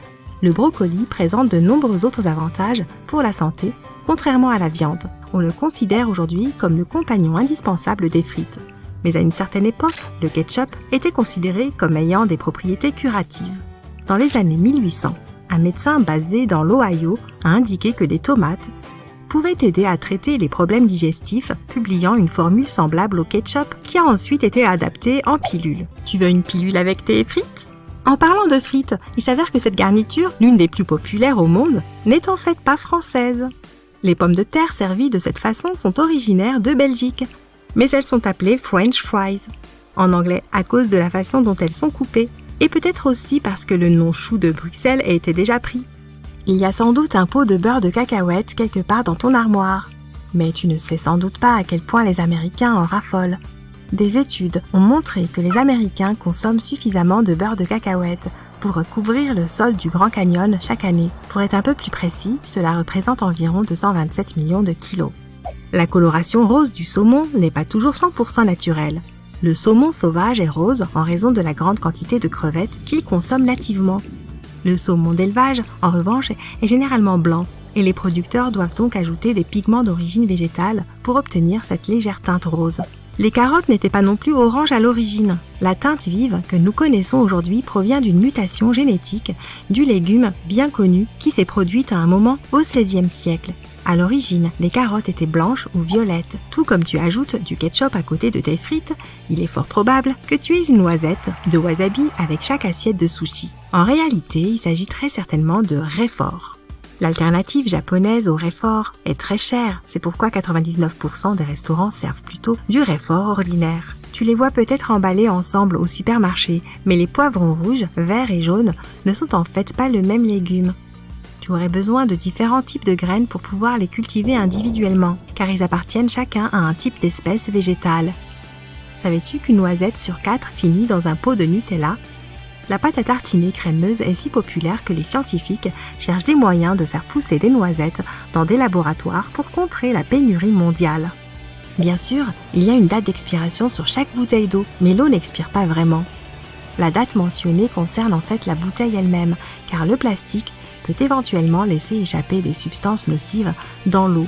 Le brocoli présente de nombreux autres avantages pour la santé, contrairement à la viande. On le considère aujourd'hui comme le compagnon indispensable des frites. Mais à une certaine époque, le ketchup était considéré comme ayant des propriétés curatives. Dans les années 1800, un médecin basé dans l'Ohio a indiqué que les tomates pouvaient aider à traiter les problèmes digestifs, publiant une formule semblable au ketchup qui a ensuite été adaptée en pilule. Tu veux une pilule avec tes frites ? En parlant de frites, il s'avère que cette garniture, l'une des plus populaires au monde, n'est en fait pas française. Les pommes de terre servies de cette façon sont originaires de Belgique, mais elles sont appelées French fries, en anglais à cause de la façon dont elles sont coupées, et peut-être aussi parce que le nom chou de Bruxelles a été déjà pris. Il y a sans doute un pot de beurre de cacahuète quelque part dans ton armoire, mais tu ne sais sans doute pas à quel point les Américains en raffolent. Des études ont montré que les Américains consomment suffisamment de beurre de cacahuète pour recouvrir le sol du Grand Canyon chaque année. Pour être un peu plus précis, cela représente environ 227 millions de kilos. La coloration rose du saumon n'est pas toujours 100% naturelle. Le saumon sauvage est rose en raison de la grande quantité de crevettes qu'il consomme nativement. Le saumon d'élevage, en revanche, est généralement blanc et les producteurs doivent donc ajouter des pigments d'origine végétale pour obtenir cette légère teinte rose. Les carottes n'étaient pas non plus oranges à l'origine. La teinte vive que nous connaissons aujourd'hui provient d'une mutation génétique du légume bien connu qui s'est produite à un moment au XVIe siècle. À l'origine, les carottes étaient blanches ou violettes. Tout comme tu ajoutes du ketchup à côté de tes frites, il est fort probable que tu aies une noisette de wasabi avec chaque assiette de sushi. En réalité, il s'agit très certainement de Raifort. L'alternative japonaise au Raifort est très chère, c'est pourquoi 99% des restaurants servent plutôt du Raifort ordinaire. Tu les vois peut-être emballés ensemble au supermarché, mais les poivrons rouges, verts et jaunes ne sont en fait pas le même légume. Tu aurais besoin de différents types de graines pour pouvoir les cultiver individuellement, car ils appartiennent chacun à un type d'espèce végétale. Savais-tu qu'une noisette sur 4 finit dans un pot de Nutella ? La pâte à tartiner crémeuse est si populaire que les scientifiques cherchent des moyens de faire pousser des noisettes dans des laboratoires pour contrer la pénurie mondiale. Bien sûr, il y a une date d'expiration sur chaque bouteille d'eau, mais l'eau n'expire pas vraiment. La date mentionnée concerne en fait la bouteille elle-même, car le plastique peut éventuellement laisser échapper des substances nocives dans l'eau.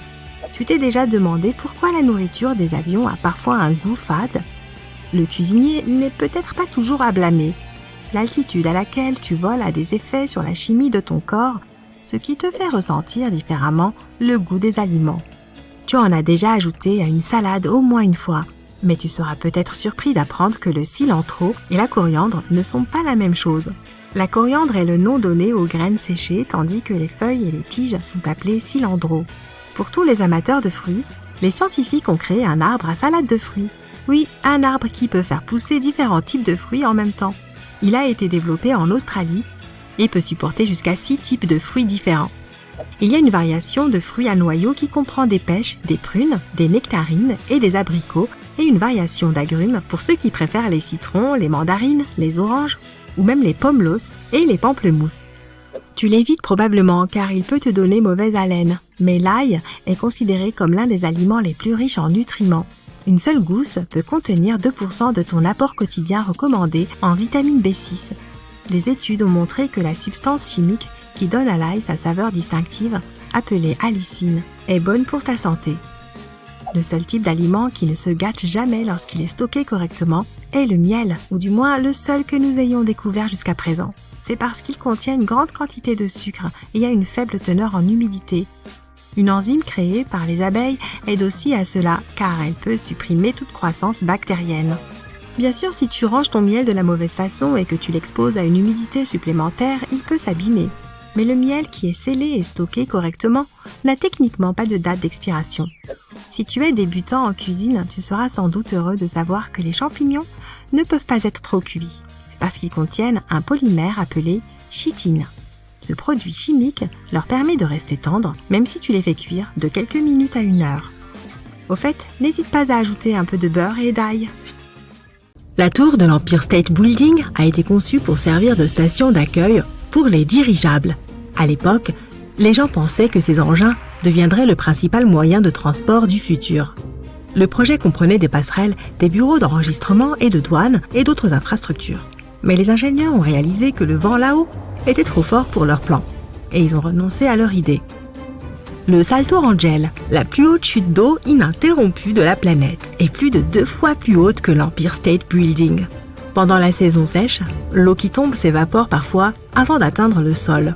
Tu t'es déjà demandé pourquoi la nourriture des avions a parfois un goût fade ? Le cuisinier n'est peut-être pas toujours à blâmer. L'altitude à laquelle tu voles a des effets sur la chimie de ton corps, ce qui te fait ressentir différemment le goût des aliments. Tu en as déjà ajouté à une salade au moins une fois, mais tu seras peut-être surpris d'apprendre que le cilantro et la coriandre ne sont pas la même chose. La coriandre est le nom donné aux graines séchées, tandis que les feuilles et les tiges sont appelées cilandro. Pour tous les amateurs de fruits, les scientifiques ont créé un arbre à salade de fruits. Oui, un arbre qui peut faire pousser différents types de fruits en même temps. Il a été développé en Australie et peut supporter jusqu'à 6 types de fruits différents. Il y a une variation de fruits à noyaux qui comprend des pêches, des prunes, des nectarines et des abricots, et une variation d'agrumes pour ceux qui préfèrent les citrons, les mandarines, les oranges ou même les pomelos et les pamplemousses. Tu l'évites probablement car il peut te donner mauvaise haleine, mais l'ail est considéré comme l'un des aliments les plus riches en nutriments. Une seule gousse peut contenir 2% de ton apport quotidien recommandé en vitamine B6. Des études ont montré que la substance chimique qui donne à l'ail sa saveur distinctive, appelée allicine, est bonne pour ta santé. Le seul type d'aliment qui ne se gâte jamais lorsqu'il est stocké correctement est le miel, ou du moins le seul que nous ayons découvert jusqu'à présent. C'est parce qu'il contient une grande quantité de sucre et a une faible teneur en humidité. Une enzyme créée par les abeilles aide aussi à cela, car elle peut supprimer toute croissance bactérienne. Bien sûr, si tu ranges ton miel de la mauvaise façon et que tu l'exposes à une humidité supplémentaire, il peut s'abîmer. Mais le miel qui est scellé et stocké correctement n'a techniquement pas de date d'expiration. Si tu es débutant en cuisine, tu seras sans doute heureux de savoir que les champignons ne peuvent pas être trop cuits, parce qu'ils contiennent un polymère appelé chitine. Ce produit chimique leur permet de rester tendres, même si tu les fais cuire de quelques minutes à 1 heure. Au fait, n'hésite pas à ajouter un peu de beurre et d'ail. La tour de l'Empire State Building a été conçue pour servir de station d'accueil pour les dirigeables. À l'époque, les gens pensaient que ces engins deviendraient le principal moyen de transport du futur. Le projet comprenait des passerelles, des bureaux d'enregistrement et de douane et d'autres infrastructures. Mais les ingénieurs ont réalisé que le vent là-haut était trop fort pour leur plan, et ils ont renoncé à leur idée. Le Salto Rangel, la plus haute chute d'eau ininterrompue de la planète, est plus de 2 fois plus haute que l'Empire State Building. Pendant la saison sèche, l'eau qui tombe s'évapore parfois avant d'atteindre le sol.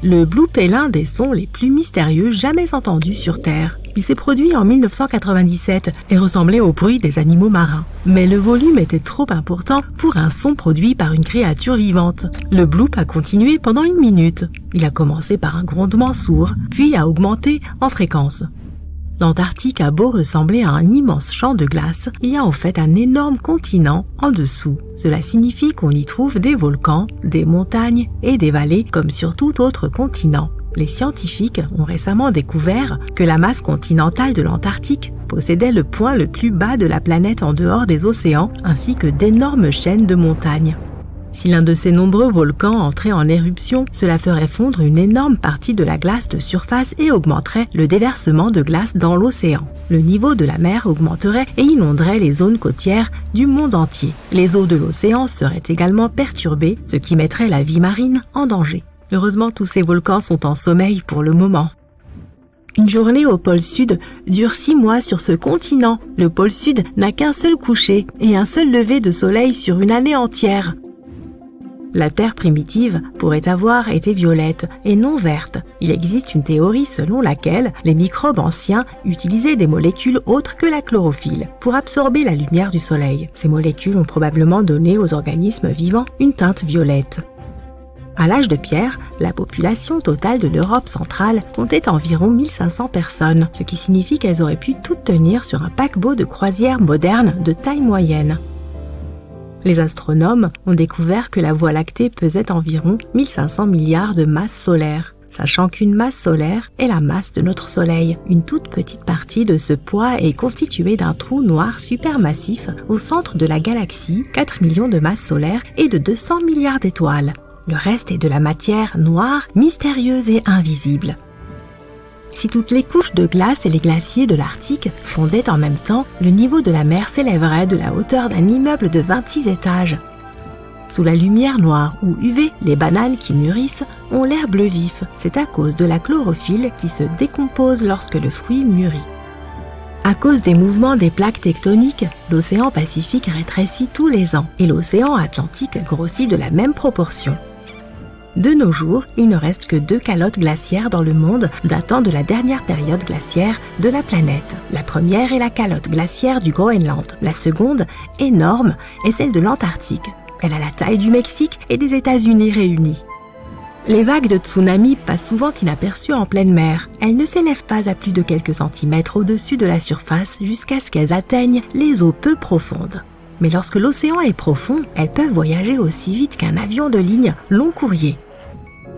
Le bloop est l'un des sons les plus mystérieux jamais entendus sur Terre. Il s'est produit en 1997 et ressemblait au bruit des animaux marins. Mais le volume était trop important pour un son produit par une créature vivante. Le bloop a continué pendant 1 minute. Il a commencé par un grondement sourd, puis a augmenté en fréquence. L'Antarctique a beau ressembler à un immense champ de glace, il y a en fait un énorme continent en dessous. Cela signifie qu'on y trouve des volcans, des montagnes et des vallées comme sur tout autre continent. Les scientifiques ont récemment découvert que la masse continentale de l'Antarctique possédait le point le plus bas de la planète en dehors des océans, ainsi que d'énormes chaînes de montagnes. Si l'un de ces nombreux volcans entrait en éruption, cela ferait fondre une énorme partie de la glace de surface et augmenterait le déversement de glace dans l'océan. Le niveau de la mer augmenterait et inonderait les zones côtières du monde entier. Les eaux de l'océan seraient également perturbées, ce qui mettrait la vie marine en danger. Heureusement, tous ces volcans sont en sommeil pour le moment. Une journée au pôle Sud dure 6 mois sur ce continent. Le pôle Sud n'a qu'un seul coucher et un seul lever de soleil sur une année entière. La Terre primitive pourrait avoir été violette et non verte. Il existe une théorie selon laquelle les microbes anciens utilisaient des molécules autres que la chlorophylle pour absorber la lumière du soleil. Ces molécules ont probablement donné aux organismes vivants une teinte violette. À l'âge de pierre, la population totale de l'Europe centrale comptait environ 1500 personnes, ce qui signifie qu'elles auraient pu toutes tenir sur un paquebot de croisière moderne de taille moyenne. Les astronomes ont découvert que la Voie lactée pesait environ 1500 milliards de masses solaires, sachant qu'une masse solaire est la masse de notre Soleil. Une toute petite partie de ce poids est constituée d'un trou noir supermassif au centre de la galaxie, 4 millions de masses solaires et de 200 milliards d'étoiles. Le reste est de la matière noire, mystérieuse et invisible. Si toutes les couches de glace et les glaciers de l'Arctique fondaient en même temps, le niveau de la mer s'élèverait de la hauteur d'un immeuble de 26 étages. Sous la lumière noire ou UV, les bananes qui mûrissent ont l'air bleu vif. C'est à cause de la chlorophylle qui se décompose lorsque le fruit mûrit. À cause des mouvements des plaques tectoniques, l'océan Pacifique rétrécit tous les ans et l'océan Atlantique grossit de la même proportion. De nos jours, il ne reste que 2 calottes glaciaires dans le monde datant de la dernière période glaciaire de la planète. La première est la calotte glaciaire du Groenland. La seconde, énorme, est celle de l'Antarctique. Elle a la taille du Mexique et des États-Unis réunis. Les vagues de tsunami passent souvent inaperçues en pleine mer. Elles ne s'élèvent pas à plus de quelques centimètres au-dessus de la surface jusqu'à ce qu'elles atteignent les eaux peu profondes. Mais lorsque l'océan est profond, elles peuvent voyager aussi vite qu'un avion de ligne long courrier.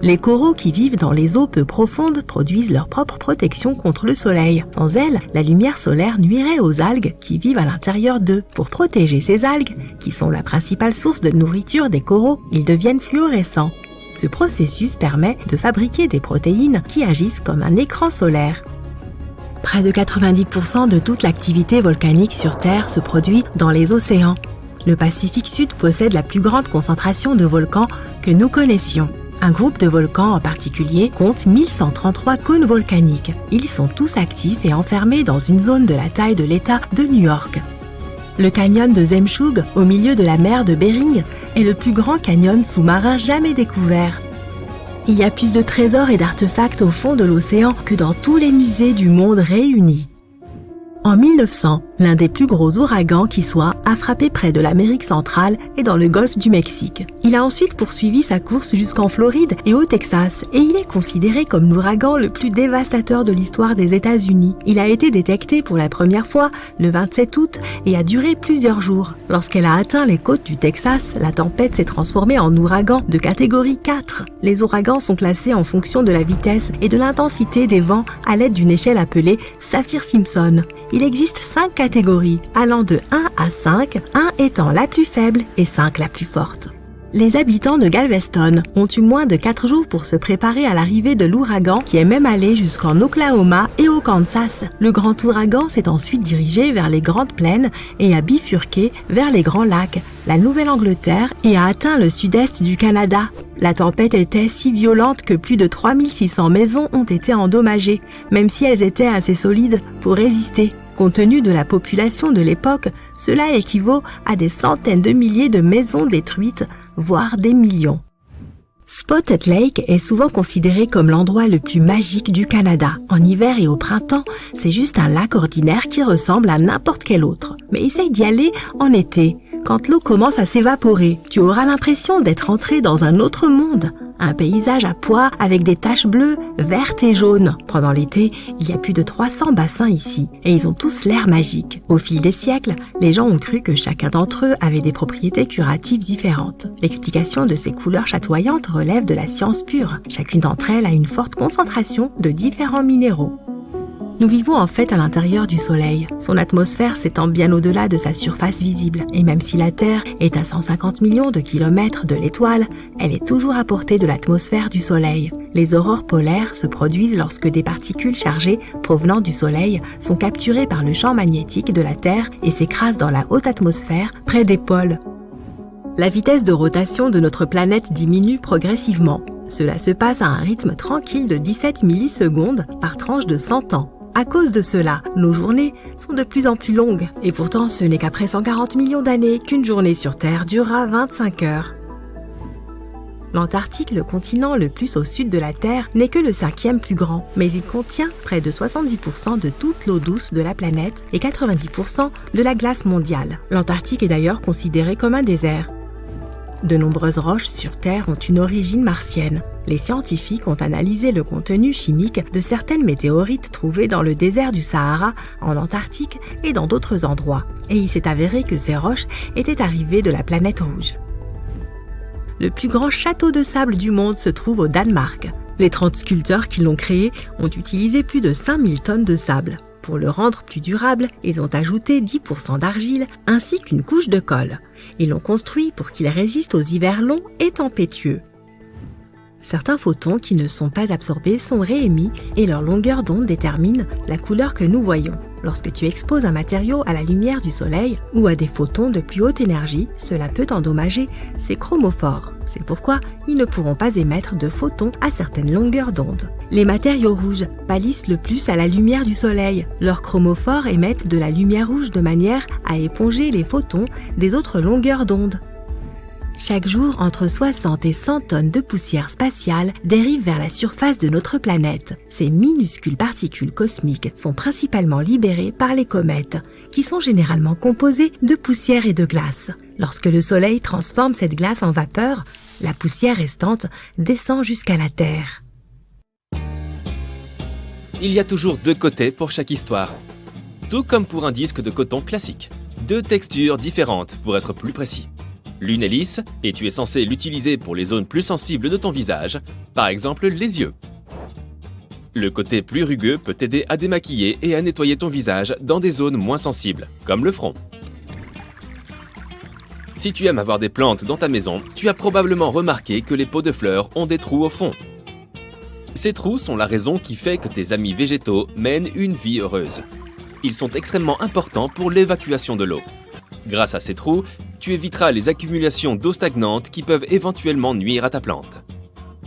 Les coraux qui vivent dans les eaux peu profondes produisent leur propre protection contre le soleil. Sans elles, la lumière solaire nuirait aux algues qui vivent à l'intérieur d'eux. Pour protéger ces algues, qui sont la principale source de nourriture des coraux, ils deviennent fluorescents. Ce processus permet de fabriquer des protéines qui agissent comme un écran solaire. Près de 90% de toute l'activité volcanique sur Terre se produit dans les océans. Le Pacifique Sud possède la plus grande concentration de volcans que nous connaissions. Un groupe de volcans en particulier compte 1133 cônes volcaniques. Ils sont tous actifs et enfermés dans une zone de la taille de l'État de New York. Le canyon de Zemshug, au milieu de la mer de Bering, est le plus grand canyon sous-marin jamais découvert. Il y a plus de trésors et d'artefacts au fond de l'océan que dans tous les musées du monde réunis. En 1900, l'un des plus gros ouragans qui soit a frappé près de l'Amérique centrale et dans le golfe du Mexique. Il a ensuite poursuivi sa course jusqu'en Floride et au Texas et il est considéré comme l'ouragan le plus dévastateur de l'histoire des États-Unis. Il a été détecté pour la première fois le 27 août et a duré plusieurs jours. Lorsqu'elle a atteint les côtes du Texas, la tempête s'est transformée en ouragan de catégorie 4. Les ouragans sont classés en fonction de la vitesse et de l'intensité des vents à l'aide d'une échelle appelée Saffir-Simpson. Il existe 5 catégories, allant de 1 à 5, 1 étant la plus faible et 5 la plus forte. Les habitants de Galveston ont eu moins de 4 jours pour se préparer à l'arrivée de l'ouragan qui est même allé jusqu'en Oklahoma et au Kansas. Le grand ouragan s'est ensuite dirigé vers les Grandes Plaines et a bifurqué vers les Grands Lacs, la Nouvelle-Angleterre et a atteint le sud-est du Canada. La tempête était si violente que plus de 3600 maisons ont été endommagées, même si elles étaient assez solides pour résister. Compte tenu de la population de l'époque, cela équivaut à des centaines de milliers de maisons détruites, voire des millions. Spotted Lake est souvent considéré comme l'endroit le plus magique du Canada. En hiver et au printemps, c'est juste un lac ordinaire qui ressemble à n'importe quel autre. Mais essaye d'y aller en été. Quand l'eau commence à s'évaporer, tu auras l'impression d'être entré dans un autre monde. Un paysage à pois avec des taches bleues, vertes et jaunes. Pendant l'été, il y a plus de 300 bassins ici et ils ont tous l'air magique. Au fil des siècles, les gens ont cru que chacun d'entre eux avait des propriétés curatives différentes. L'explication de ces couleurs chatoyantes relève de la science pure. Chacune d'entre elles a une forte concentration de différents minéraux. Nous vivons en fait à l'intérieur du Soleil. Son atmosphère s'étend bien au-delà de sa surface visible. Et même si la Terre est à 150 millions de kilomètres de l'étoile, elle est toujours à portée de l'atmosphère du Soleil. Les aurores polaires se produisent lorsque des particules chargées provenant du Soleil sont capturées par le champ magnétique de la Terre et s'écrasent dans la haute atmosphère près des pôles. La vitesse de rotation de notre planète diminue progressivement. Cela se passe à un rythme tranquille de 17 millisecondes par tranche de 100 ans. À cause de cela, nos journées sont de plus en plus longues. Et pourtant, ce n'est qu'après 140 millions d'années qu'une journée sur Terre durera 25 heures. L'Antarctique, le continent le plus au sud de la Terre, n'est que le 5e plus grand, mais il contient près de 70% de toute l'eau douce de la planète et 90% de la glace mondiale. L'Antarctique est d'ailleurs considéré comme un désert. De nombreuses roches sur Terre ont une origine martienne. Les scientifiques ont analysé le contenu chimique de certaines météorites trouvées dans le désert du Sahara, en Antarctique et dans d'autres endroits. Et il s'est avéré que ces roches étaient arrivées de la planète rouge. Le plus grand château de sable du monde se trouve au Danemark. Les 30 sculpteurs qui l'ont créé ont utilisé plus de 5000 tonnes de sable. Pour le rendre plus durable, ils ont ajouté 10% d'argile ainsi qu'une couche de colle. Ils l'ont construit pour qu'il résiste aux hivers longs et tempétueux. Certains photons qui ne sont pas absorbés sont réémis et leur longueur d'onde détermine la couleur que nous voyons. Lorsque tu exposes un matériau à la lumière du soleil ou à des photons de plus haute énergie, cela peut endommager ses chromophores. C'est pourquoi ils ne pourront pas émettre de photons à certaines longueurs d'onde. Les matériaux rouges pâlissent le plus à la lumière du soleil. Leurs chromophores émettent de la lumière rouge de manière à éponger les photons des autres longueurs d'onde. Chaque jour, entre 60 et 100 tonnes de poussière spatiale dérivent vers la surface de notre planète. Ces minuscules particules cosmiques sont principalement libérées par les comètes, qui sont généralement composées de poussière et de glace. Lorsque le Soleil transforme cette glace en vapeur, la poussière restante descend jusqu'à la Terre. Il y a toujours 2 côtés pour chaque histoire. Tout comme pour un disque de coton classique. 2 textures différentes pour être plus précis. L'une est lisse et tu es censé l'utiliser pour les zones plus sensibles de ton visage, par exemple les yeux. Le côté plus rugueux peut t'aider à démaquiller et à nettoyer ton visage dans des zones moins sensibles, comme le front. Si tu aimes avoir des plantes dans ta maison, tu as probablement remarqué que les pots de fleurs ont des trous au fond. Ces trous sont la raison qui fait que tes amis végétaux mènent une vie heureuse. Ils sont extrêmement importants pour l'évacuation de l'eau. Grâce à ces trous, tu éviteras les accumulations d'eau stagnante qui peuvent éventuellement nuire à ta plante.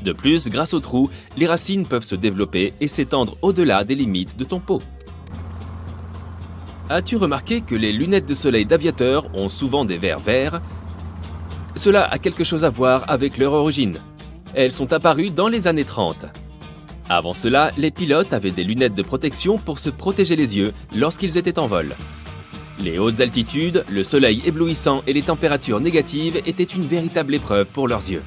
De plus, grâce aux trous, les racines peuvent se développer et s'étendre au-delà des limites de ton pot. As-tu remarqué que les lunettes de soleil d'aviateurs ont souvent des verres verts ? Cela a quelque chose à voir avec leur origine. Elles sont apparues dans les années 30. Avant cela, les pilotes avaient des lunettes de protection pour se protéger les yeux lorsqu'ils étaient en vol. Les hautes altitudes, le soleil éblouissant et les températures négatives étaient une véritable épreuve pour leurs yeux.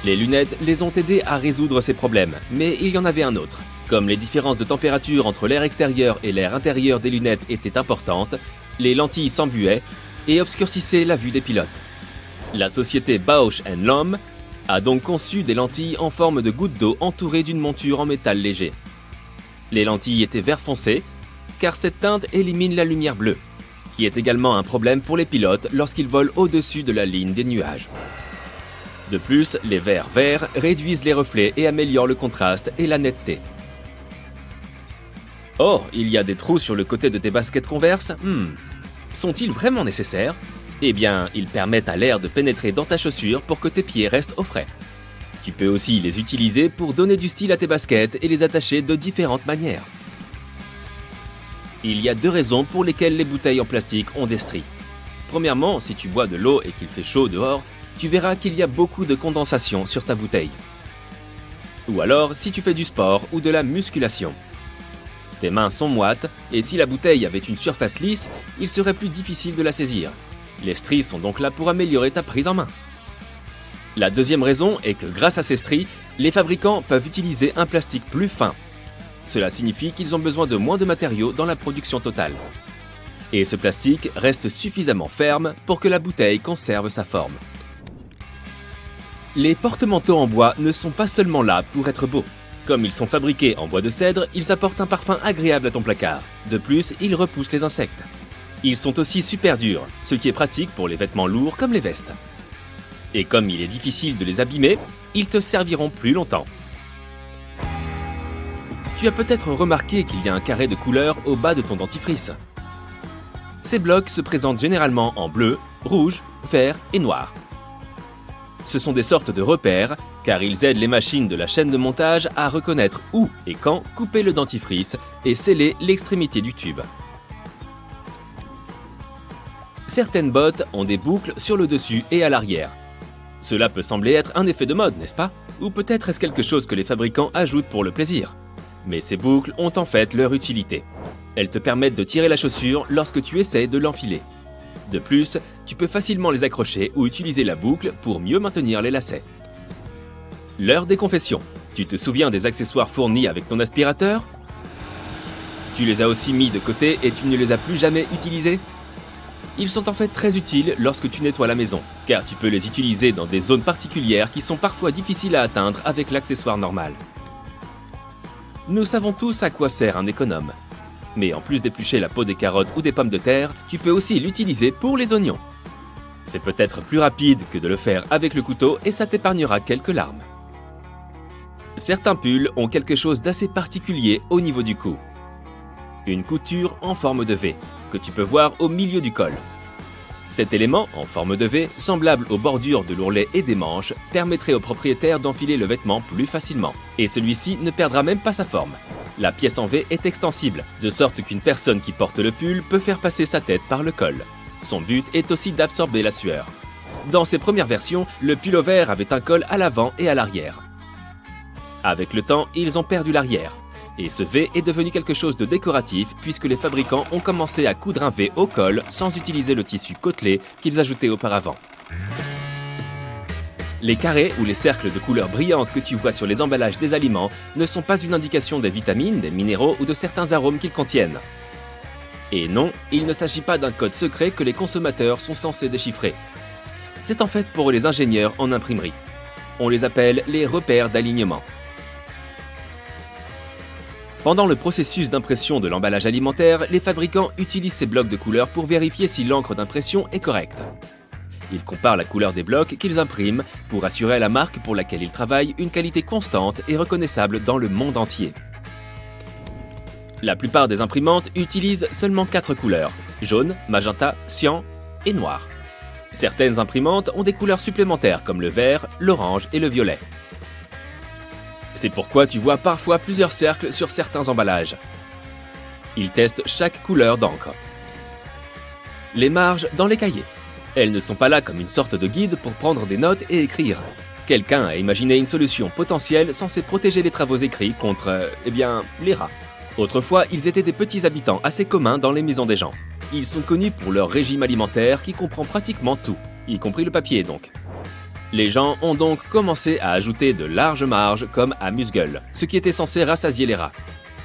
Les lunettes les ont aidés à résoudre ces problèmes, mais il y en avait un autre. Comme les différences de température entre l'air extérieur et l'air intérieur des lunettes étaient importantes, les lentilles s'embuaient et obscurcissaient la vue des pilotes. La société Bausch & Lomb a donc conçu des lentilles en forme de gouttes d'eau entourées d'une monture en métal léger. Les lentilles étaient vert foncé, car cette teinte élimine la lumière bleue. qui est également un problème pour les pilotes lorsqu'ils volent au-dessus de la ligne des nuages. De plus, les verres verts réduisent les reflets et améliorent le contraste et la netteté. Oh, il y a des trous sur le côté de tes baskets Converse. Sont-ils vraiment nécessaires? Eh bien, ils permettent à l'air de pénétrer dans ta chaussure pour que tes pieds restent au frais. Tu peux aussi les utiliser pour donner du style à tes baskets et les attacher de différentes manières. Il y a 2 raisons pour lesquelles les bouteilles en plastique ont des stries. Premièrement, si tu bois de l'eau et qu'il fait chaud dehors, tu verras qu'il y a beaucoup de condensation sur ta bouteille. Ou alors, si tu fais du sport ou de la musculation. Tes mains sont moites et si la bouteille avait une surface lisse, il serait plus difficile de la saisir. Les stries sont donc là pour améliorer ta prise en main. La deuxième raison est que grâce à ces stries, les fabricants peuvent utiliser un plastique plus fin. Cela signifie qu'ils ont besoin de moins de matériaux dans la production totale. Et ce plastique reste suffisamment ferme pour que la bouteille conserve sa forme. Les porte-manteaux en bois ne sont pas seulement là pour être beaux. Comme ils sont fabriqués en bois de cèdre, ils apportent un parfum agréable à ton placard. De plus, ils repoussent les insectes. Ils sont aussi super durs, ce qui est pratique pour les vêtements lourds comme les vestes. Et comme il est difficile de les abîmer, ils te serviront plus longtemps. Tu as peut-être remarqué qu'il y a un carré de couleur au bas de ton dentifrice. Ces blocs se présentent généralement en bleu, rouge, vert et noir. Ce sont des sortes de repères, car ils aident les machines de la chaîne de montage à reconnaître où et quand couper le dentifrice et sceller l'extrémité du tube. Certaines bottes ont des boucles sur le dessus et à l'arrière. Cela peut sembler être un effet de mode, n'est-ce pas? Ou peut-être est-ce quelque chose que les fabricants ajoutent pour le plaisir. Mais ces boucles ont en fait leur utilité. Elles te permettent de tirer la chaussure lorsque tu essaies de l'enfiler. De plus, tu peux facilement les accrocher ou utiliser la boucle pour mieux maintenir les lacets. L'heure des confessions. Tu te souviens des accessoires fournis avec ton aspirateur? Tu les as aussi mis de côté et tu ne les as plus jamais utilisés? Ils sont en fait très utiles lorsque tu nettoies la maison, car tu peux les utiliser dans des zones particulières qui sont parfois difficiles à atteindre avec l'accessoire normal. Nous savons tous à quoi sert un économe. Mais en plus d'éplucher la peau des carottes ou des pommes de terre, tu peux aussi l'utiliser pour les oignons. C'est peut-être plus rapide que de le faire avec le couteau et ça t'épargnera quelques larmes. Certains pulls ont quelque chose d'assez particulier au niveau du cou. Une couture en forme de V, que tu peux voir au milieu du col. Cet élément, en forme de V, semblable aux bordures de l'ourlet et des manches, permettrait au propriétaire d'enfiler le vêtement plus facilement. Et celui-ci ne perdra même pas sa forme. La pièce en V est extensible, de sorte qu'une personne qui porte le pull peut faire passer sa tête par le col. Son but est aussi d'absorber la sueur. Dans ses premières versions, le pull-over avait un col à l'avant et à l'arrière. Avec le temps, ils ont perdu l'arrière. Et ce V est devenu quelque chose de décoratif puisque les fabricants ont commencé à coudre un V au col sans utiliser le tissu côtelé qu'ils ajoutaient auparavant. Les carrés ou les cercles de couleurs brillantes que tu vois sur les emballages des aliments ne sont pas une indication des vitamines, des minéraux ou de certains arômes qu'ils contiennent. Et non, il ne s'agit pas d'un code secret que les consommateurs sont censés déchiffrer. C'est en fait pour les ingénieurs en imprimerie. On les appelle les repères d'alignement. Pendant le processus d'impression de l'emballage alimentaire, les fabricants utilisent ces blocs de couleurs pour vérifier si l'encre d'impression est correcte. Ils comparent la couleur des blocs qu'ils impriment pour assurer à la marque pour laquelle ils travaillent une qualité constante et reconnaissable dans le monde entier. La plupart des imprimantes utilisent seulement 4 couleurs, jaune, magenta, cyan et noir. Certaines imprimantes ont des couleurs supplémentaires comme le vert, l'orange et le violet. C'est pourquoi tu vois parfois plusieurs cercles sur certains emballages. Ils testent chaque couleur d'encre. Les marges dans les cahiers. Elles ne sont pas là comme une sorte de guide pour prendre des notes et écrire. Quelqu'un a imaginé une solution potentielle censée protéger les travaux écrits contre, les rats. Autrefois, ils étaient des petits habitants assez communs dans les maisons des gens. Ils sont connus pour leur régime alimentaire qui comprend pratiquement tout, y compris le papier donc. Les gens ont donc commencé à ajouter de larges marges comme amuse-gueule, ce qui était censé rassasier les rats.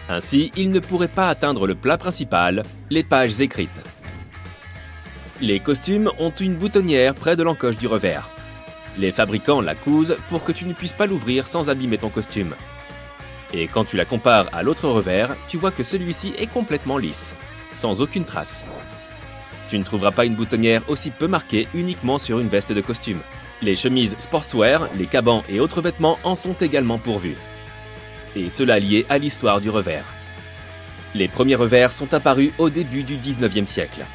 Ainsi, ils ne pourraient pas atteindre le plat principal, les pages écrites. Les costumes ont une boutonnière près de l'encoche du revers. Les fabricants la cousent pour que tu ne puisses pas l'ouvrir sans abîmer ton costume. Et quand tu la compares à l'autre revers, tu vois que celui-ci est complètement lisse, sans aucune trace. Tu ne trouveras pas une boutonnière aussi peu marquée uniquement sur une veste de costume. Les chemises sportswear, les cabans et autres vêtements en sont également pourvus. Et cela lié à l'histoire du revers. Les premiers revers sont apparus au début du 19e siècle.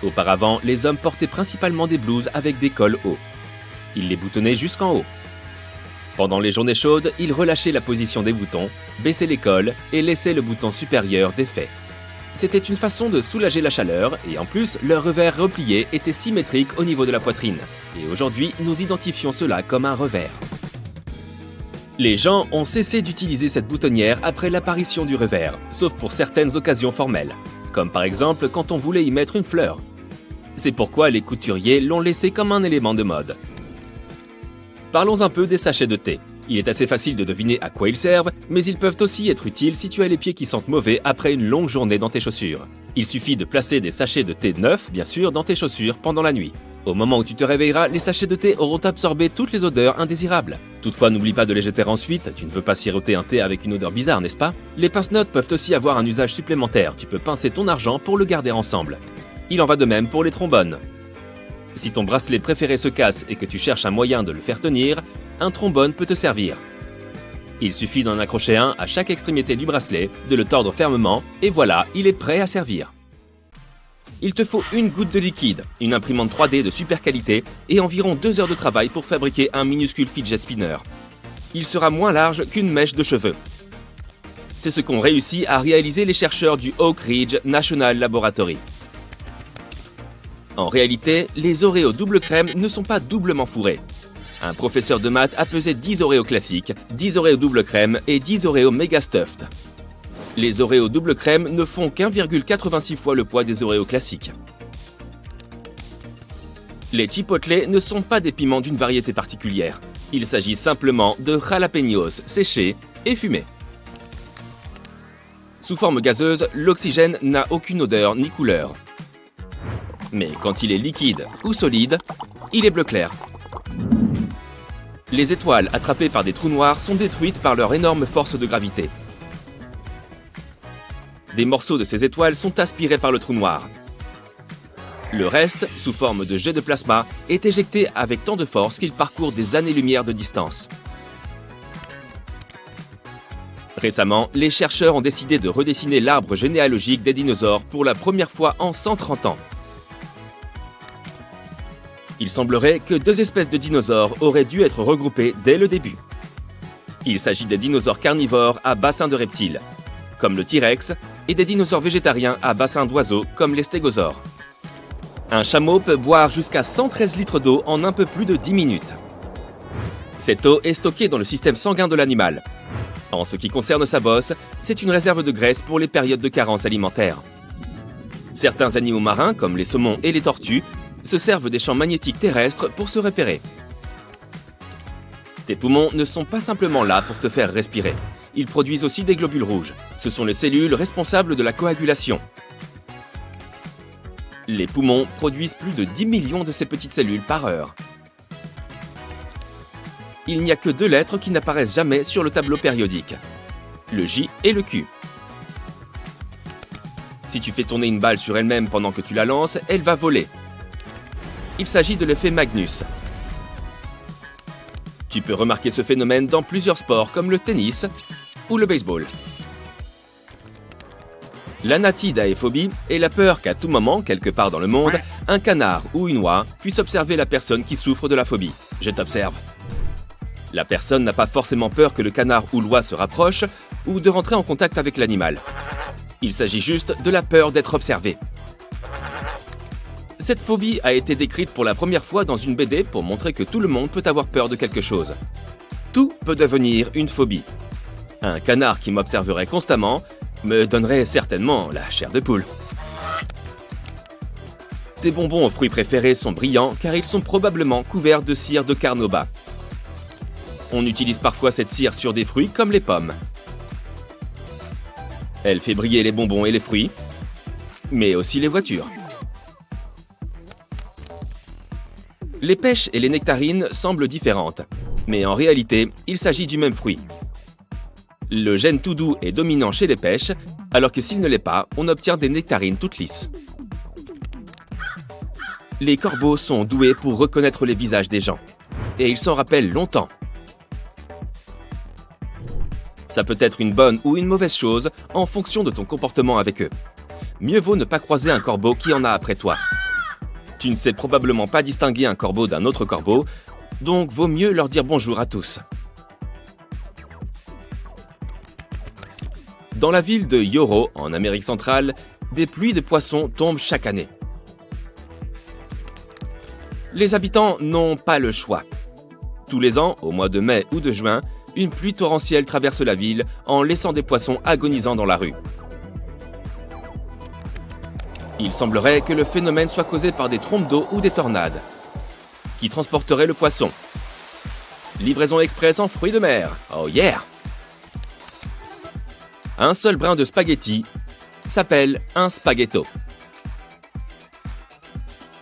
Auparavant, les hommes portaient principalement des blouses avec des cols hauts. Ils les boutonnaient jusqu'en haut. Pendant les journées chaudes, ils relâchaient la position des boutons, baissaient les cols et laissaient le bouton supérieur défait. C'était une façon de soulager la chaleur et en plus, leur revers replié était symétrique au niveau de la poitrine. Et aujourd'hui, nous identifions cela comme un revers. Les gens ont cessé d'utiliser cette boutonnière après l'apparition du revers, sauf pour certaines occasions formelles, comme par exemple quand on voulait y mettre une fleur. C'est pourquoi les couturiers l'ont laissé comme un élément de mode. Parlons un peu des sachets de thé. Il est assez facile de deviner à quoi ils servent, mais ils peuvent aussi être utiles si tu as les pieds qui sentent mauvais après une longue journée dans tes chaussures. Il suffit de placer des sachets de thé neufs, bien sûr, dans tes chaussures pendant la nuit. Au moment où tu te réveilleras, les sachets de thé auront absorbé toutes les odeurs indésirables. Toutefois, n'oublie pas de les jeter ensuite, tu ne veux pas siroter un thé avec une odeur bizarre, n'est-ce pas? Les pince-notes peuvent aussi avoir un usage supplémentaire, tu peux pincer ton argent pour le garder ensemble. Il en va de même pour les trombones. Si ton bracelet préféré se casse et que tu cherches un moyen de le faire tenir, un trombone peut te servir. Il suffit d'en accrocher un à chaque extrémité du bracelet, de le tordre fermement, et voilà, il est prêt à servir. Il te faut une goutte de liquide, une imprimante 3D de super qualité et environ 2 heures de travail pour fabriquer un minuscule fidget spinner. Il sera moins large qu'une mèche de cheveux. C'est ce qu'ont réussi à réaliser les chercheurs du Oak Ridge National Laboratory. En réalité, les Oreos double crème ne sont pas doublement fourrés. Un professeur de maths a pesé 10 Oreos classiques, 10 Oreos double crème et 10 Oreos méga stuffed. Les Oreos double crème ne font qu'1,86 fois le poids des Oreos classiques. Les chipotles ne sont pas des piments d'une variété particulière. Il s'agit simplement de jalapeños séchés et fumés. Sous forme gazeuse, l'oxygène n'a aucune odeur ni couleur. Mais quand il est liquide ou solide, il est bleu clair. Les étoiles attrapées par des trous noirs sont détruites par leur énorme force de gravité. Des morceaux de ces étoiles sont aspirés par le trou noir. Le reste, sous forme de jet de plasma, est éjecté avec tant de force qu'il parcourt des années-lumière de distance. Récemment, les chercheurs ont décidé de redessiner l'arbre généalogique des dinosaures pour la première fois en 130 ans. Il semblerait que 2 espèces de dinosaures auraient dû être regroupées dès le début. Il s'agit des dinosaures carnivores à bassin de reptiles, comme le T-Rex, et des dinosaures végétariens à bassin d'oiseaux, comme les stégosaures. Un chameau peut boire jusqu'à 113 litres d'eau en un peu plus de 10 minutes. Cette eau est stockée dans le système sanguin de l'animal. En ce qui concerne sa bosse, c'est une réserve de graisse pour les périodes de carence alimentaire. Certains animaux marins, comme les saumons et les tortues, se servent des champs magnétiques terrestres pour se repérer. Tes poumons ne sont pas simplement là pour te faire respirer. Ils produisent aussi des globules rouges. Ce sont les cellules responsables de la coagulation. Les poumons produisent plus de 10 millions de ces petites cellules par heure. Il n'y a que 2 lettres qui n'apparaissent jamais sur le tableau périodique. Le J et le Q. Si tu fais tourner une balle sur elle-même pendant que tu la lances, elle va voler. Il s'agit de l'effet Magnus. Tu peux remarquer ce phénomène dans plusieurs sports comme le tennis ou le baseball. L'anatidaéphobie est la peur qu'à tout moment, quelque part dans le monde, un canard ou une oie puisse observer la personne qui souffre de la phobie. Je t'observe. La personne n'a pas forcément peur que le canard ou l'oie se rapproche ou de rentrer en contact avec l'animal. Il s'agit juste de la peur d'être observé. Cette phobie a été décrite pour la première fois dans une BD pour montrer que tout le monde peut avoir peur de quelque chose. Tout peut devenir une phobie. Un canard qui m'observerait constamment me donnerait certainement la chair de poule. Tes bonbons aux fruits préférés sont brillants car ils sont probablement couverts de cire de carnauba. On utilise parfois cette cire sur des fruits comme les pommes. Elle fait briller les bonbons et les fruits, mais aussi les voitures. Les pêches et les nectarines semblent différentes, mais en réalité, il s'agit du même fruit. Le gène tout doux est dominant chez les pêches, alors que s'il ne l'est pas, on obtient des nectarines toutes lisses. Les corbeaux sont doués pour reconnaître les visages des gens. Et ils s'en rappellent longtemps. Ça peut être une bonne ou une mauvaise chose en fonction de ton comportement avec eux. Mieux vaut ne pas croiser un corbeau qui en a après toi. Tu ne sais probablement pas distinguer un corbeau d'un autre corbeau, donc vaut mieux leur dire bonjour à tous. Dans la ville de Yoro, en Amérique centrale, des pluies de poissons tombent chaque année. Les habitants n'ont pas le choix. Tous les ans, au mois de mai ou de juin, une pluie torrentielle traverse la ville en laissant des poissons agonisant dans la rue. Il semblerait que le phénomène soit causé par des trompes d'eau ou des tornades, qui transporteraient le poisson. Livraison express en fruits de mer. Oh yeah! Un seul brin de spaghetti s'appelle un spaghetto.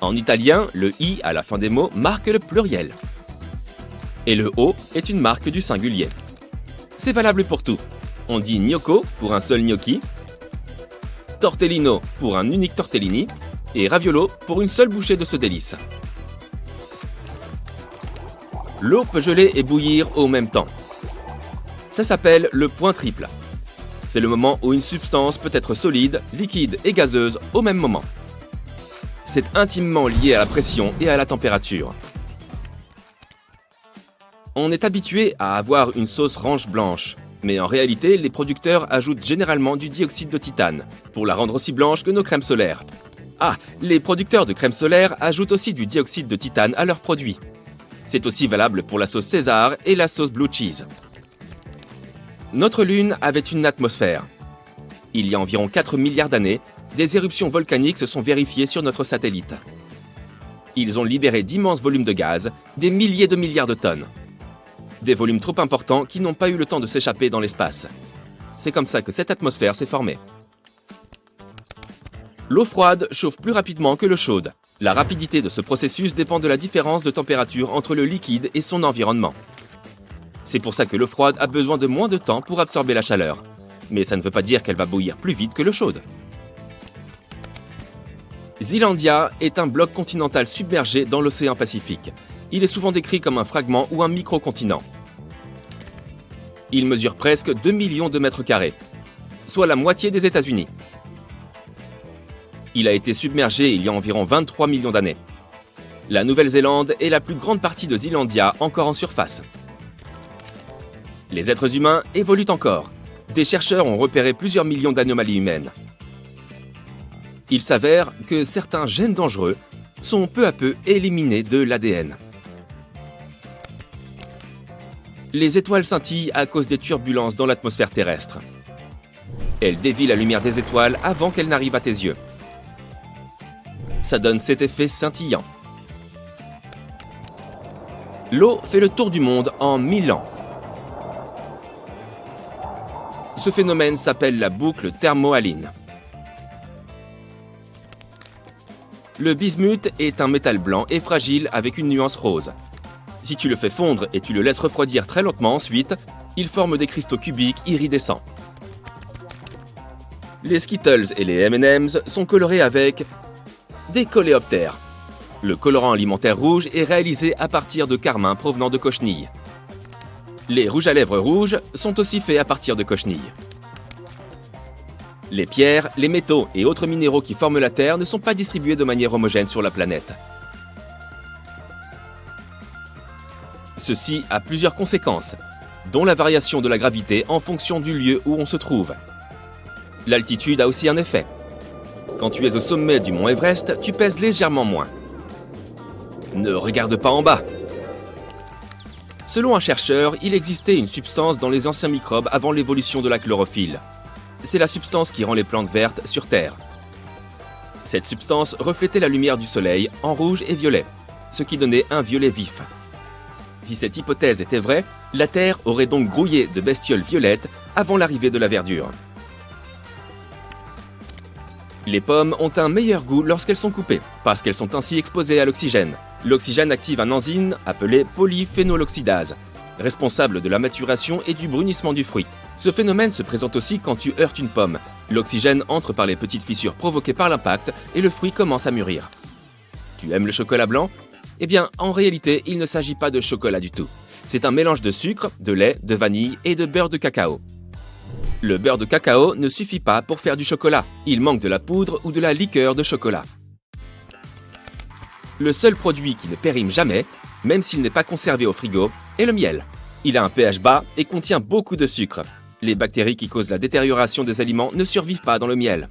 En italien, le « i » à la fin des mots marque le pluriel. Et le « o » est une marque du singulier. C'est valable pour tout. On dit gnocco pour un seul gnocchi, tortellino pour un unique tortellini, et raviolo pour une seule bouchée de ce délice. L'eau peut geler et bouillir au même temps. Ça s'appelle le point triple. C'est le moment où une substance peut être solide, liquide et gazeuse au même moment. C'est intimement lié à la pression et à la température. On est habitué à avoir une sauce ranch blanche, mais en réalité, les producteurs ajoutent généralement du dioxyde de titane pour la rendre aussi blanche que nos crèmes solaires. Ah, les producteurs de crèmes solaires ajoutent aussi du dioxyde de titane à leurs produits. C'est aussi valable pour la sauce César et la sauce Blue Cheese. Notre Lune avait une atmosphère. Il y a environ 4 milliards d'années, des éruptions volcaniques se sont vérifiées sur notre satellite. Ils ont libéré d'immenses volumes de gaz, des milliers de milliards de tonnes. Des volumes trop importants qui n'ont pas eu le temps de s'échapper dans l'espace. C'est comme ça que cette atmosphère s'est formée. L'eau froide chauffe plus rapidement que l'eau chaude. La rapidité de ce processus dépend de la différence de température entre le liquide et son environnement. C'est pour ça que l'eau froide a besoin de moins de temps pour absorber la chaleur. Mais ça ne veut pas dire qu'elle va bouillir plus vite que l'eau chaude. Zealandia est un bloc continental submergé dans l'océan Pacifique. Il est souvent décrit comme un fragment ou un micro-continent. Il mesure presque 2 millions de mètres carrés, soit la moitié des États-Unis. Il a été submergé il y a environ 23 millions d'années. La Nouvelle-Zélande est la plus grande partie de Zealandia encore en surface. Les êtres humains évoluent encore. Des chercheurs ont repéré plusieurs millions d'anomalies humaines. Il s'avère que certains gènes dangereux sont peu à peu éliminés de l'ADN. Les étoiles scintillent à cause des turbulences dans l'atmosphère terrestre. Elles dévient la lumière des étoiles avant qu'elle n'arrive à tes yeux. Ça donne cet effet scintillant. L'eau fait le tour du monde en 1000 ans. Ce phénomène s'appelle la boucle thermohaline. Le bismuth est un métal blanc et fragile avec une nuance rose. Si tu le fais fondre et tu le laisses refroidir très lentement ensuite, il forme des cristaux cubiques iridescents. Les Skittles et les M&M's sont colorés avec des coléoptères. Le colorant alimentaire rouge est réalisé à partir de carmin provenant de cochenilles. Les rouges à lèvres rouges sont aussi faits à partir de cochenilles. Les pierres, les métaux et autres minéraux qui forment la Terre ne sont pas distribués de manière homogène sur la planète. Ceci a plusieurs conséquences, dont la variation de la gravité en fonction du lieu où on se trouve. L'altitude a aussi un effet. Quand tu es au sommet du mont Everest, tu pèses légèrement moins. Ne regarde pas en bas. Selon un chercheur, il existait une substance dans les anciens microbes avant l'évolution de la chlorophylle. C'est la substance qui rend les plantes vertes sur Terre. Cette substance reflétait la lumière du soleil en rouge et violet, ce qui donnait un violet vif. Si cette hypothèse était vraie, la Terre aurait donc grouillé de bestioles violettes avant l'arrivée de la verdure. Les pommes ont un meilleur goût lorsqu'elles sont coupées, parce qu'elles sont ainsi exposées à l'oxygène. L'oxygène active un enzyme appelé polyphénoloxydase, responsable de la maturation et du brunissement du fruit. Ce phénomène se présente aussi quand tu heurtes une pomme. L'oxygène entre par les petites fissures provoquées par l'impact et le fruit commence à mûrir. Tu aimes le chocolat blanc? Eh bien, en réalité, il ne s'agit pas de chocolat du tout. C'est un mélange de sucre, de lait, de vanille et de beurre de cacao. Le beurre de cacao ne suffit pas pour faire du chocolat. Il manque de la poudre ou de la liqueur de chocolat. Le seul produit qui ne périme jamais, même s'il n'est pas conservé au frigo, est le miel. Il a un pH bas et contient beaucoup de sucre. Les bactéries qui causent la détérioration des aliments ne survivent pas dans le miel.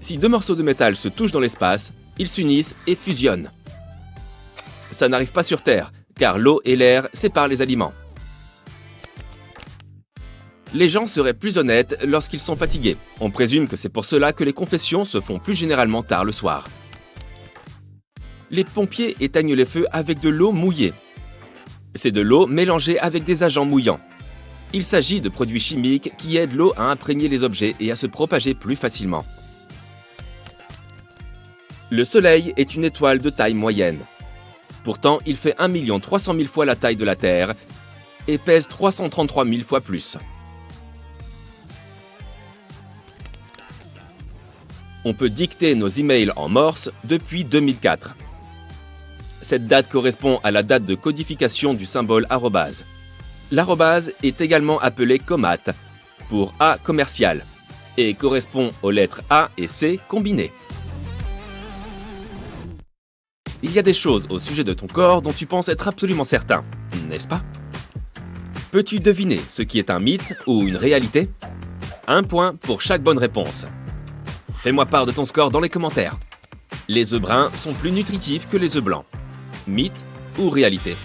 Si deux morceaux de métal se touchent dans l'espace, ils s'unissent et fusionnent. Ça n'arrive pas sur Terre, car l'eau et l'air séparent les aliments. Les gens seraient plus honnêtes lorsqu'ils sont fatigués. On présume que c'est pour cela que les confessions se font plus généralement tard le soir. Les pompiers éteignent les feux avec de l'eau mouillée. C'est de l'eau mélangée avec des agents mouillants. Il s'agit de produits chimiques qui aident l'eau à imprégner les objets et à se propager plus facilement. Le Soleil est une étoile de taille moyenne. Pourtant, il fait 1 300 000 fois la taille de la Terre et pèse 333 000 fois plus. On peut dicter nos emails en morse depuis 2004. Cette date correspond à la date de codification du symbole arrobase. L'arrobase est également appelé commat pour A commercial et correspond aux lettres A et C combinées. Il y a des choses au sujet de ton corps dont tu penses être absolument certain, n'est-ce pas? Peux-tu deviner ce qui est un mythe ou une réalité? 1 point pour chaque bonne réponse. Fais-moi part de ton score dans les commentaires. Les œufs bruns sont plus nutritifs que les œufs blancs. Mythe ou réalité?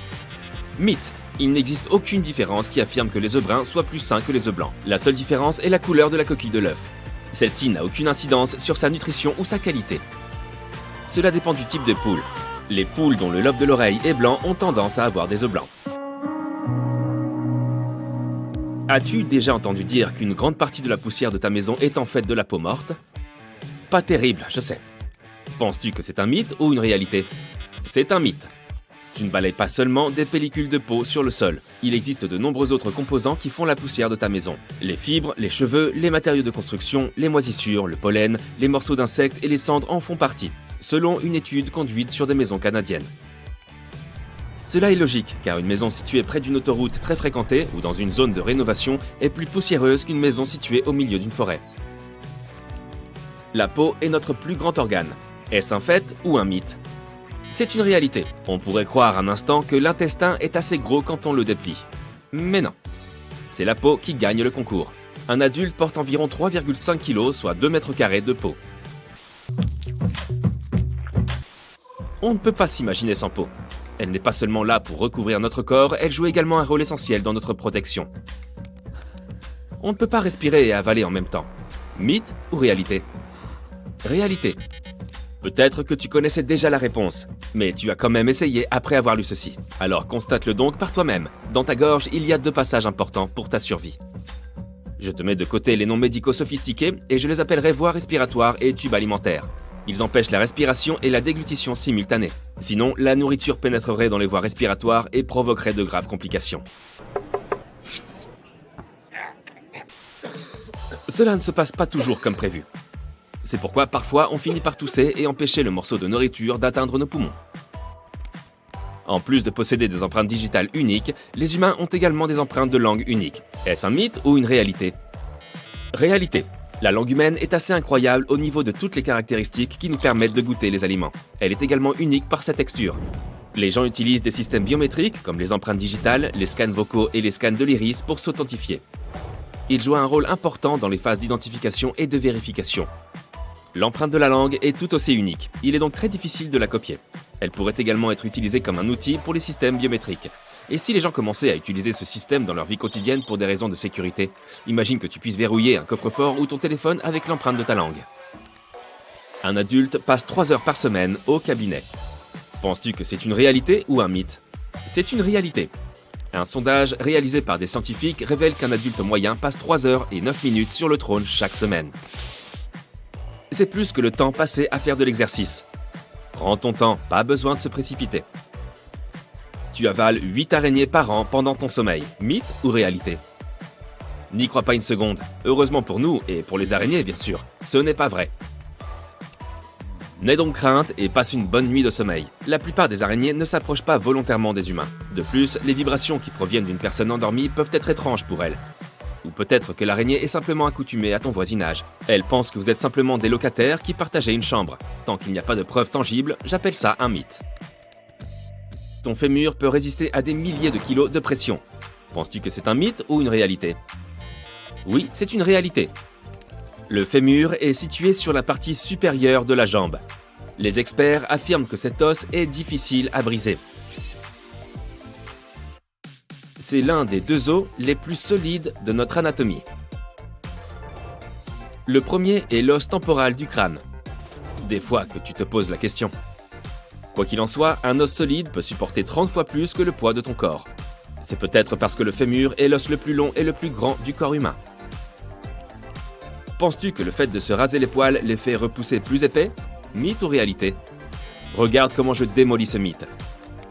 Mythe. Il n'existe aucune différence qui affirme que les œufs bruns soient plus sains que les œufs blancs. La seule différence est la couleur de la coquille de l'œuf. Celle-ci n'a aucune incidence sur sa nutrition ou sa qualité. Cela dépend du type de poule. Les poules dont le lobe de l'oreille est blanc ont tendance à avoir des œufs blancs. As-tu déjà entendu dire qu'une grande partie de la poussière de ta maison est en fait de la peau morte? Pas terrible, je sais. Penses-tu que c'est un mythe ou une réalité? C'est un mythe. Tu ne balayes pas seulement des pellicules de peau sur le sol. Il existe de nombreux autres composants qui font la poussière de ta maison. Les fibres, les cheveux, les matériaux de construction, les moisissures, le pollen, les morceaux d'insectes et les cendres en font partie, selon une étude conduite sur des maisons canadiennes. Cela est logique, car une maison située près d'une autoroute très fréquentée ou dans une zone de rénovation est plus poussiéreuse qu'une maison située au milieu d'une forêt. La peau est notre plus grand organe. Est-ce un fait ou un mythe? C'est une réalité. On pourrait croire un instant que l'intestin est assez gros quand on le déplie. Mais non. C'est la peau qui gagne le concours. Un adulte porte environ 3,5 kg, soit 2 mètres carrés de peau. On ne peut pas s'imaginer sans peau. Elle n'est pas seulement là pour recouvrir notre corps, elle joue également un rôle essentiel dans notre protection. On ne peut pas respirer et avaler en même temps. Mythe ou réalité? Réalité. Peut-être que tu connaissais déjà la réponse, mais tu as quand même essayé après avoir lu ceci. Alors constate-le donc par toi-même. Dans ta gorge, il y a 2 passages importants pour ta survie. Je te mets de côté les noms médicaux sophistiqués et je les appellerai voies respiratoires et tubes alimentaires. Ils empêchent la respiration et la déglutition simultanée. Sinon, la nourriture pénétrerait dans les voies respiratoires et provoquerait de graves complications. Cela ne se passe pas toujours comme prévu. C'est pourquoi parfois on finit par tousser et empêcher le morceau de nourriture d'atteindre nos poumons. En plus de posséder des empreintes digitales uniques, les humains ont également des empreintes de langue uniques. Est-ce un mythe ou une réalité? Réalité. La langue humaine est assez incroyable au niveau de toutes les caractéristiques qui nous permettent de goûter les aliments. Elle est également unique par sa texture. Les gens utilisent des systèmes biométriques comme les empreintes digitales, les scans vocaux et les scans de l'iris pour s'authentifier. Ils jouent un rôle important dans les phases d'identification et de vérification. L'empreinte de la langue est tout aussi unique. Il est donc très difficile de la copier. Elle pourrait également être utilisée comme un outil pour les systèmes biométriques. Et si les gens commençaient à utiliser ce système dans leur vie quotidienne pour des raisons de sécurité, imagine que tu puisses verrouiller un coffre-fort ou ton téléphone avec l'empreinte de ta langue. Un adulte passe 3 heures par semaine au cabinet. Penses-tu que c'est une réalité ou un mythe? C'est une réalité. Un sondage réalisé par des scientifiques révèle qu'un adulte moyen passe 3 heures et 9 minutes sur le trône chaque semaine. C'est plus que le temps passé à faire de l'exercice. Prends ton temps, pas besoin de se précipiter. Tu avales 8 araignées par an pendant ton sommeil. Mythe ou réalité? N'y crois pas une seconde. Heureusement pour nous, et pour les araignées bien sûr, ce n'est pas vrai. N'aie donc crainte et passe une bonne nuit de sommeil. La plupart des araignées ne s'approchent pas volontairement des humains. De plus, les vibrations qui proviennent d'une personne endormie peuvent être étranges pour elle. Ou peut-être que l'araignée est simplement accoutumée à ton voisinage. Elle pense que vous êtes simplement des locataires qui partagez une chambre. Tant qu'il n'y a pas de preuves tangibles, j'appelle ça un mythe. Ton fémur peut résister à des milliers de kilos de pression. Penses-tu que c'est un mythe ou une réalité? Oui, c'est une réalité. Le fémur est situé sur la partie supérieure de la jambe. Les experts affirment que cet os est difficile à briser. C'est l'un des deux os les plus solides de notre anatomie. Le premier est l'os temporal du crâne. Des fois que tu te poses la question. Quoi qu'il en soit, un os solide peut supporter 30 fois plus que le poids de ton corps. C'est peut-être parce que le fémur est l'os le plus long et le plus grand du corps humain. Penses-tu que le fait de se raser les poils les fait repousser plus épais? Mythe ou réalité? Regarde comment je démolis ce mythe.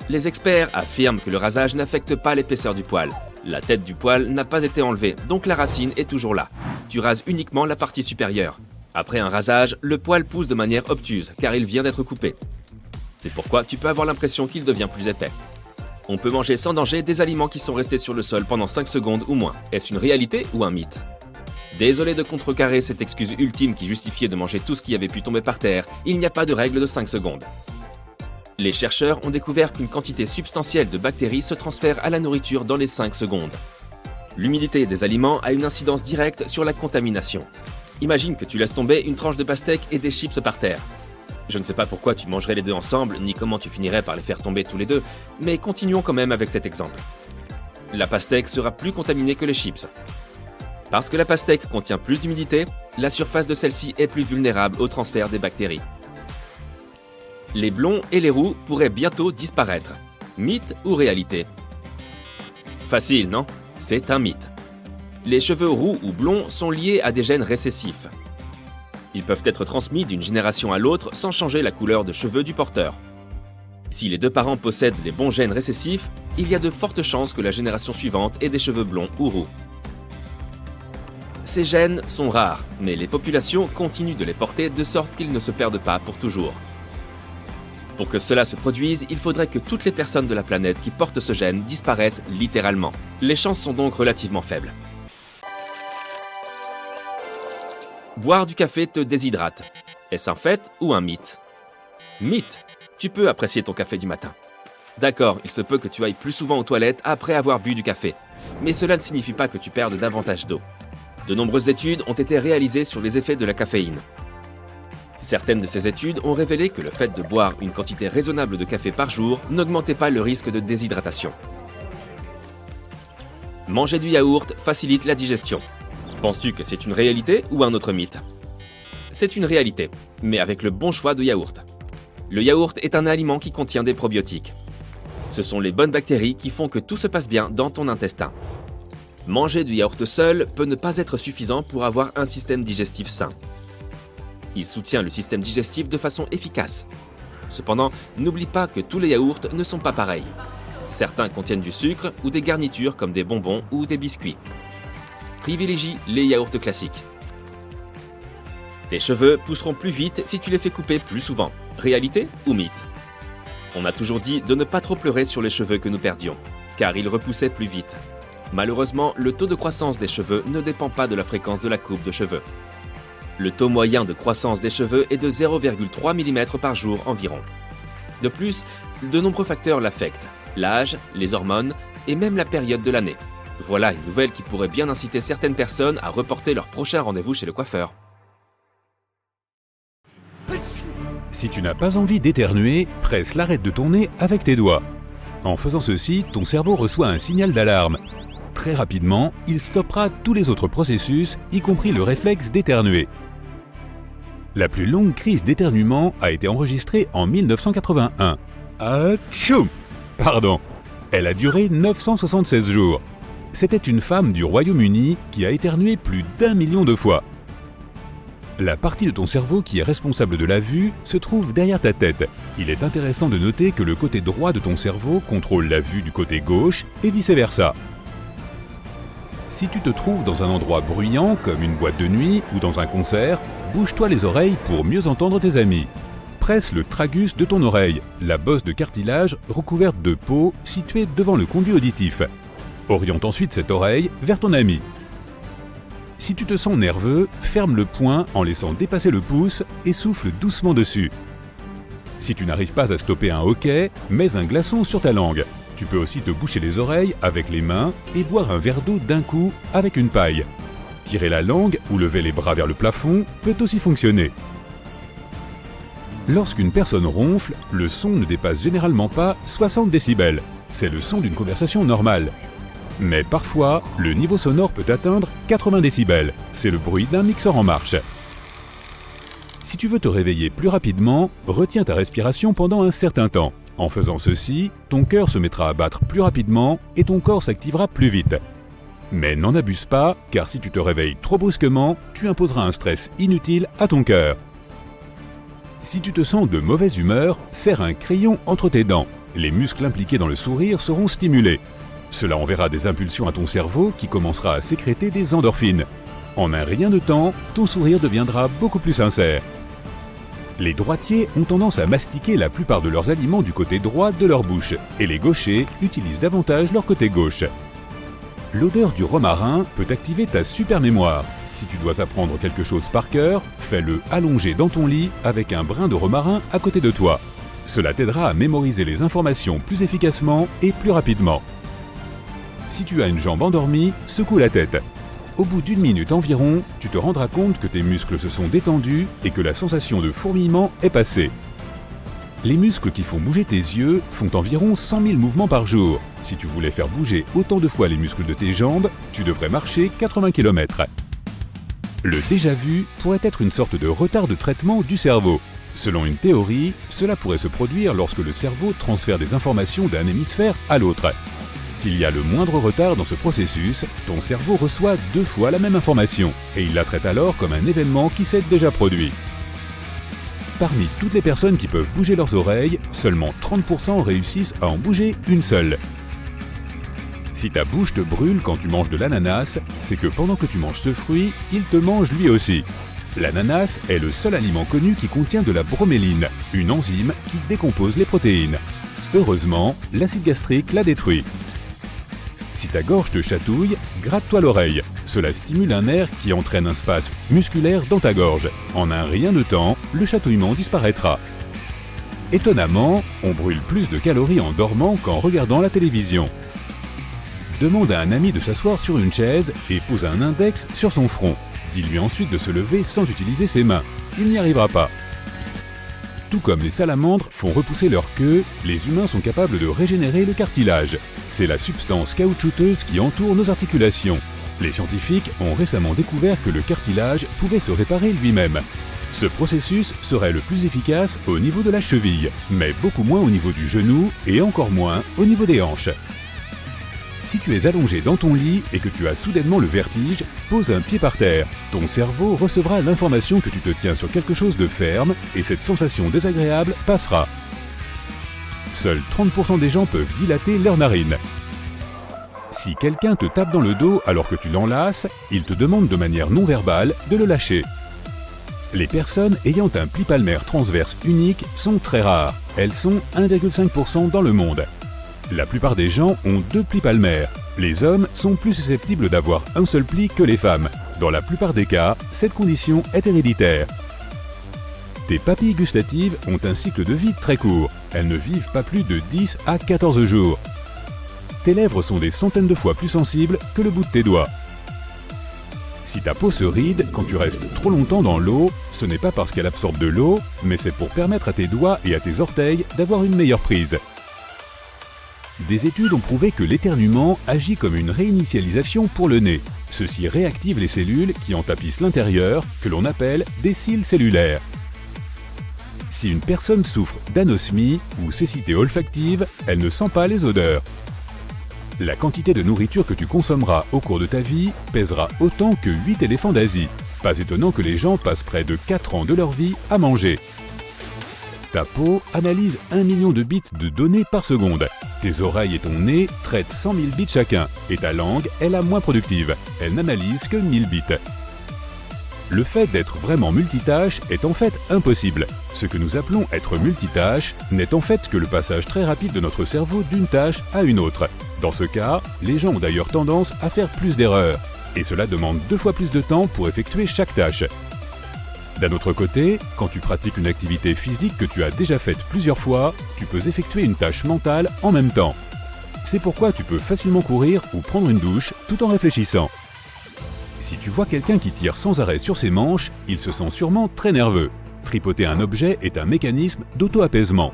Les experts affirment que le rasage n'affecte pas l'épaisseur du poil. La tête du poil n'a pas été enlevée, donc la racine est toujours là. Tu rases uniquement la partie supérieure. Après un rasage, le poil pousse de manière obtuse, car il vient d'être coupé. C'est pourquoi tu peux avoir l'impression qu'il devient plus épais. On peut manger sans danger des aliments qui sont restés sur le sol pendant 5 secondes ou moins. Est-ce une réalité ou un mythe? Désolé de contrecarrer cette excuse ultime qui justifiait de manger tout ce qui avait pu tomber par terre, il n'y a pas de règle de 5 secondes. Les chercheurs ont découvert qu'une quantité substantielle de bactéries se transfère à la nourriture dans les 5 secondes. L'humidité des aliments a une incidence directe sur la contamination. Imagine que tu laisses tomber une tranche de pastèque et des chips par terre. Je ne sais pas pourquoi tu mangerais les deux ensemble, ni comment tu finirais par les faire tomber tous les deux, mais continuons quand même avec cet exemple. La pastèque sera plus contaminée que les chips. Parce que la pastèque contient plus d'humidité, la surface de celle-ci est plus vulnérable au transfert des bactéries. Les blonds et les roux pourraient bientôt disparaître. Mythe ou réalité? Facile, non? C'est un mythe. Les cheveux roux ou blonds sont liés à des gènes récessifs. Ils peuvent être transmis d'une génération à l'autre sans changer la couleur de cheveux du porteur. Si les deux parents possèdent les bons gènes récessifs, il y a de fortes chances que la génération suivante ait des cheveux blonds ou roux. Ces gènes sont rares, mais les populations continuent de les porter de sorte qu'ils ne se perdent pas pour toujours. Pour que cela se produise, il faudrait que toutes les personnes de la planète qui portent ce gène disparaissent littéralement. Les chances sont donc relativement faibles. Boire du café te déshydrate. Est-ce un fait ou un mythe? Mythe. Tu peux apprécier ton café du matin. D'accord, il se peut que tu ailles plus souvent aux toilettes après avoir bu du café. Mais cela ne signifie pas que tu perdes davantage d'eau. De nombreuses études ont été réalisées sur les effets de la caféine. Certaines de ces études ont révélé que le fait de boire une quantité raisonnable de café par jour n'augmentait pas le risque de déshydratation. Manger du yaourt facilite la digestion. Penses-tu que c'est une réalité ou un autre mythe? C'est une réalité, mais avec le bon choix de yaourt. Le yaourt est un aliment qui contient des probiotiques. Ce sont les bonnes bactéries qui font que tout se passe bien dans ton intestin. Manger du yaourt seul peut ne pas être suffisant pour avoir un système digestif sain. Il soutient le système digestif de façon efficace. Cependant, n'oublie pas que tous les yaourts ne sont pas pareils. Certains contiennent du sucre ou des garnitures comme des bonbons ou des biscuits. Privilégie les yaourts classiques. Tes cheveux pousseront plus vite si tu les fais couper plus souvent. Réalité ou mythe? On a toujours dit de ne pas trop pleurer sur les cheveux que nous perdions, car ils repoussaient plus vite. Malheureusement, le taux de croissance des cheveux ne dépend pas de la fréquence de la coupe de cheveux. Le taux moyen de croissance des cheveux est de 0,3 mm par jour environ. De plus, de nombreux facteurs l'affectent, l'âge, les hormones et même la période de l'année. Voilà une nouvelle qui pourrait bien inciter certaines personnes à reporter leur prochain rendez-vous chez le coiffeur. Si tu n'as pas envie d'éternuer, presse l'arête de ton nez avec tes doigts. En faisant ceci, ton cerveau reçoit un signal d'alarme. Très rapidement, il stoppera tous les autres processus, y compris le réflexe d'éternuer. La plus longue crise d'éternuement a été enregistrée en 1981. Atchoum! Pardon. Elle a duré 976 jours. C'était une femme du Royaume-Uni qui a éternué plus d'1 million de fois. La partie de ton cerveau qui est responsable de la vue se trouve derrière ta tête. Il est intéressant de noter que le côté droit de ton cerveau contrôle la vue du côté gauche et vice-versa. Si tu te trouves dans un endroit bruyant comme une boîte de nuit ou dans un concert, bouge-toi les oreilles pour mieux entendre tes amis. presse le tragus de ton oreille, la bosse de cartilage recouverte de peau située devant le conduit auditif. Oriente ensuite cette oreille vers ton ami. Si tu te sens nerveux, ferme le poing en laissant dépasser le pouce et souffle doucement dessus. Si tu n'arrives pas à stopper un hoquet, mets un glaçon sur ta langue. Tu peux aussi te boucher les oreilles avec les mains et boire un verre d'eau d'un coup avec une paille. Tirer la langue ou lever les bras vers le plafond peut aussi fonctionner. Lorsqu'une personne ronfle, le son ne dépasse généralement pas 60 décibels. C'est le son d'une conversation normale. Mais parfois, le niveau sonore peut atteindre 80 décibels. C'est le bruit d'un mixeur en marche. Si tu veux te réveiller plus rapidement, retiens ta respiration pendant un certain temps. En faisant ceci, ton cœur se mettra à battre plus rapidement et ton corps s'activera plus vite. Mais n'en abuse pas, car si tu te réveilles trop brusquement, tu imposeras un stress inutile à ton cœur. Si tu te sens de mauvaise humeur, serre un crayon entre tes dents. Les muscles impliqués dans le sourire seront stimulés. Cela enverra des impulsions à ton cerveau qui commencera à sécréter des endorphines. En un rien de temps, ton sourire deviendra beaucoup plus sincère. Les droitiers ont tendance à mastiquer la plupart de leurs aliments du côté droit de leur bouche, et les gauchers utilisent davantage leur côté gauche. L'odeur du romarin peut activer ta super mémoire. Si tu dois apprendre quelque chose par cœur, fais-le allongé dans ton lit avec un brin de romarin à côté de toi. Cela t'aidera à mémoriser les informations plus efficacement et plus rapidement. Si tu as une jambe endormie, secoue la tête. Au bout d'une minute environ, tu te rendras compte que tes muscles se sont détendus et que la sensation de fourmillement est passée. Les muscles qui font bouger tes yeux font environ 100 000 mouvements par jour. Si tu voulais faire bouger autant de fois les muscles de tes jambes, tu devrais marcher 80 km. Le déjà-vu pourrait être une sorte de retard de traitement du cerveau. Selon une théorie, cela pourrait se produire lorsque le cerveau transfère des informations d'un hémisphère à l'autre. S'il y a le moindre retard dans ce processus, ton cerveau reçoit 2 fois la même information et il la traite alors comme un événement qui s'est déjà produit. Parmi toutes les personnes qui peuvent bouger leurs oreilles, seulement 30% réussissent à en bouger une seule. Si ta bouche te brûle quand tu manges de l'ananas, c'est que pendant que tu manges ce fruit, il te mange lui aussi. L'ananas est le seul aliment connu qui contient de la broméline, une enzyme qui décompose les protéines. Heureusement, l'acide gastrique la détruit. Si ta gorge te chatouille, gratte-toi l'oreille. Cela stimule un nerf qui entraîne un spasme musculaire dans ta gorge. En un rien de temps, le chatouillement disparaîtra. Étonnamment, on brûle plus de calories en dormant qu'en regardant la télévision. Demande à un ami de s'asseoir sur une chaise et pose un index sur son front. Dis-lui ensuite de se lever sans utiliser ses mains. Il n'y arrivera pas. Tout comme les salamandres font repousser leur queue, les humains sont capables de régénérer le cartilage. C'est la substance caoutchouteuse qui entoure nos articulations. Les scientifiques ont récemment découvert que le cartilage pouvait se réparer lui-même. Ce processus serait le plus efficace au niveau de la cheville, mais beaucoup moins au niveau du genou et encore moins au niveau des hanches. Si tu es allongé dans ton lit et que tu as soudainement le vertige, pose un pied par terre. Ton cerveau recevra l'information que tu te tiens sur quelque chose de ferme et cette sensation désagréable passera. Seuls 30% des gens peuvent dilater leurs narines. Si quelqu'un te tape dans le dos alors que tu l'enlaces, il te demande de manière non verbale de le lâcher. Les personnes ayant un pli palmaire transverse unique sont très rares. Elles sont 1,5% dans le monde. La plupart des gens ont 2 plis palmaires. Les hommes sont plus susceptibles d'avoir un seul pli que les femmes. Dans la plupart des cas, cette condition est héréditaire. Tes papilles gustatives ont un cycle de vie très court. Elles ne vivent pas plus de 10 à 14 jours. Tes lèvres sont des centaines de fois plus sensibles que le bout de tes doigts. Si ta peau se ride quand tu restes trop longtemps dans l'eau, ce n'est pas parce qu'elle absorbe de l'eau, mais c'est pour permettre à tes doigts et à tes orteils d'avoir une meilleure prise. Des études ont prouvé que l'éternuement agit comme une réinitialisation pour le nez. Ceci réactive les cellules qui en tapissent l'intérieur, que l'on appelle des cils cellulaires. Si une personne souffre d'anosmie ou cécité olfactive, elle ne sent pas les odeurs. La quantité de nourriture que tu consommeras au cours de ta vie pèsera autant que 8 éléphants d'Asie. Pas étonnant que les gens passent près de 4 ans de leur vie à manger. Ta peau analyse 1 million de bits de données par seconde. Tes oreilles et ton nez traitent 100 000 bits chacun. Et ta langue est la moins productive. Elle n'analyse que 1000 bits. Le fait d'être vraiment multitâche est en fait impossible. Ce que nous appelons être multitâche n'est en fait que le passage très rapide de notre cerveau d'une tâche à une autre. Dans ce cas, les gens ont d'ailleurs tendance à faire plus d'erreurs. Et cela demande 2 fois plus de temps pour effectuer chaque tâche. D'un autre côté, quand tu pratiques une activité physique que tu as déjà faite plusieurs fois, tu peux effectuer une tâche mentale en même temps. C'est pourquoi tu peux facilement courir ou prendre une douche tout en réfléchissant. Si tu vois quelqu'un qui tire sans arrêt sur ses manches, il se sent sûrement très nerveux. Tripoter un objet est un mécanisme d'auto-apaisement.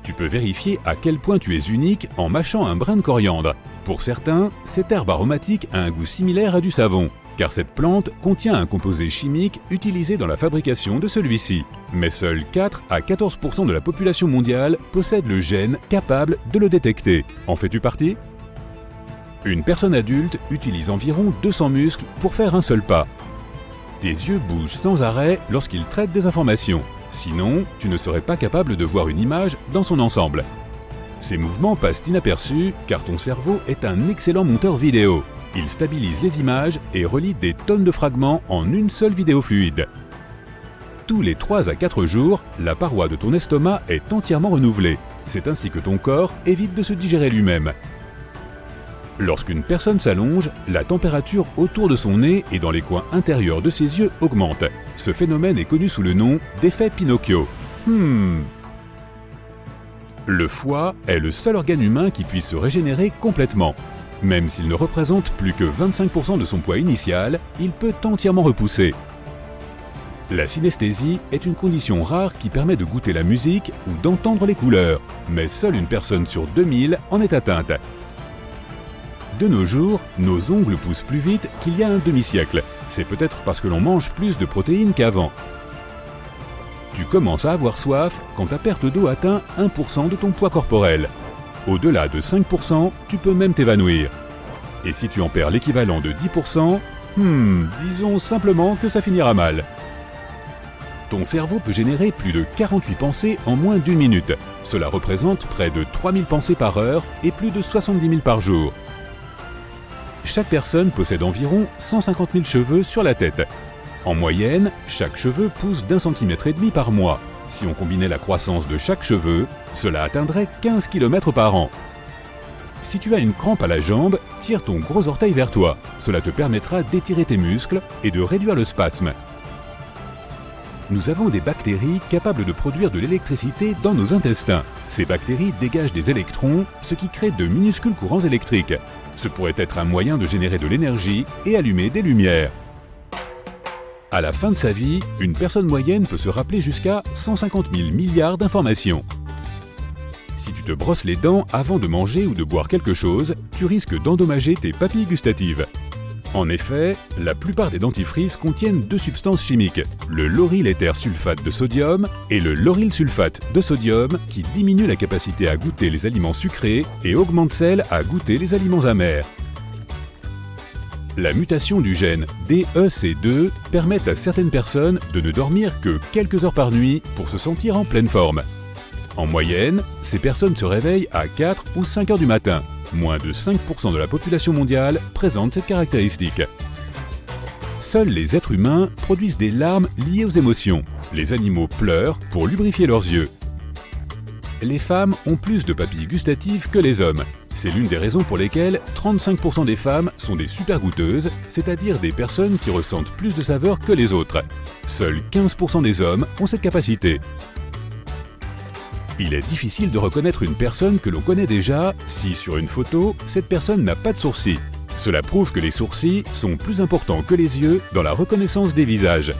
Tu peux vérifier à quel point tu es unique en mâchant un brin de coriandre. Pour certains, cette herbe aromatique a un goût similaire à du savon, car cette plante contient un composé chimique utilisé dans la fabrication de celui-ci. Mais seuls 4 à 14% de la population mondiale possède le gène capable de le détecter. En fais-tu partie ? Une personne adulte utilise environ 200 muscles pour faire un seul pas. Tes yeux bougent sans arrêt lorsqu'ils traitent des informations. Sinon, tu ne serais pas capable de voir une image dans son ensemble. Ces mouvements passent inaperçus car ton cerveau est un excellent monteur vidéo. Il stabilise les images et relie des tonnes de fragments en une seule vidéo fluide. Tous les 3 à 4 jours, la paroi de ton estomac est entièrement renouvelée. C'est ainsi que ton corps évite de se digérer lui-même. Lorsqu'une personne s'allonge, la température autour de son nez et dans les coins intérieurs de ses yeux augmente. Ce phénomène est connu sous le nom d'effet Pinocchio. Le foie est le seul organe humain qui puisse se régénérer complètement. Même s'il ne représente plus que 25% de son poids initial, il peut entièrement repousser. La synesthésie est une condition rare qui permet de goûter la musique ou d'entendre les couleurs, mais seule une personne sur 2000 en est atteinte. De nos jours, nos ongles poussent plus vite qu'il y a un demi-siècle. C'est peut-être parce que l'on mange plus de protéines qu'avant. Tu commences à avoir soif quand ta perte d'eau atteint 1% de ton poids corporel. Au-delà de 5%, tu peux même t'évanouir. Et si tu en perds l'équivalent de 10%, disons simplement que ça finira mal. Ton cerveau peut générer plus de 48 pensées en moins d'1 minute. Cela représente près de 3000 pensées par heure et plus de 70 000 par jour. Chaque personne possède environ 150 000 cheveux sur la tête. En moyenne, chaque cheveu pousse d'1,5 cm par mois. Si on combinait la croissance de chaque cheveu, cela atteindrait 15 km par an. Si tu as une crampe à la jambe, tire ton gros orteil vers toi. Cela te permettra d'étirer tes muscles et de réduire le spasme. Nous avons des bactéries capables de produire de l'électricité dans nos intestins. Ces bactéries dégagent des électrons, ce qui crée de minuscules courants électriques. Ce pourrait être un moyen de générer de l'énergie et allumer des lumières. À la fin de sa vie, une personne moyenne peut se rappeler jusqu'à 150 000 milliards d'informations. Si tu te brosses les dents avant de manger ou de boire quelque chose, tu risques d'endommager tes papilles gustatives. En effet, la plupart des dentifrices contiennent 2 substances chimiques, le lauryl éther-sulfate de sodium et le lauryl sulfate de sodium qui diminuent la capacité à goûter les aliments sucrés et augmentent celle à goûter les aliments amers. La mutation du gène DEC2 permet à certaines personnes de ne dormir que quelques heures par nuit pour se sentir en pleine forme. En moyenne, ces personnes se réveillent à 4 ou 5 heures du matin. Moins de 5% de la population mondiale présente cette caractéristique. Seuls les êtres humains produisent des larmes liées aux émotions. Les animaux pleurent pour lubrifier leurs yeux. Les femmes ont plus de papilles gustatives que les hommes. C'est l'une des raisons pour lesquelles 35% des femmes sont des super goûteuses, c'est-à-dire des personnes qui ressentent plus de saveurs que les autres. Seuls 15% des hommes ont cette capacité. Il est difficile de reconnaître une personne que l'on connaît déjà si, sur une photo, cette personne n'a pas de sourcils. Cela prouve que les sourcils sont plus importants que les yeux dans la reconnaissance des visages.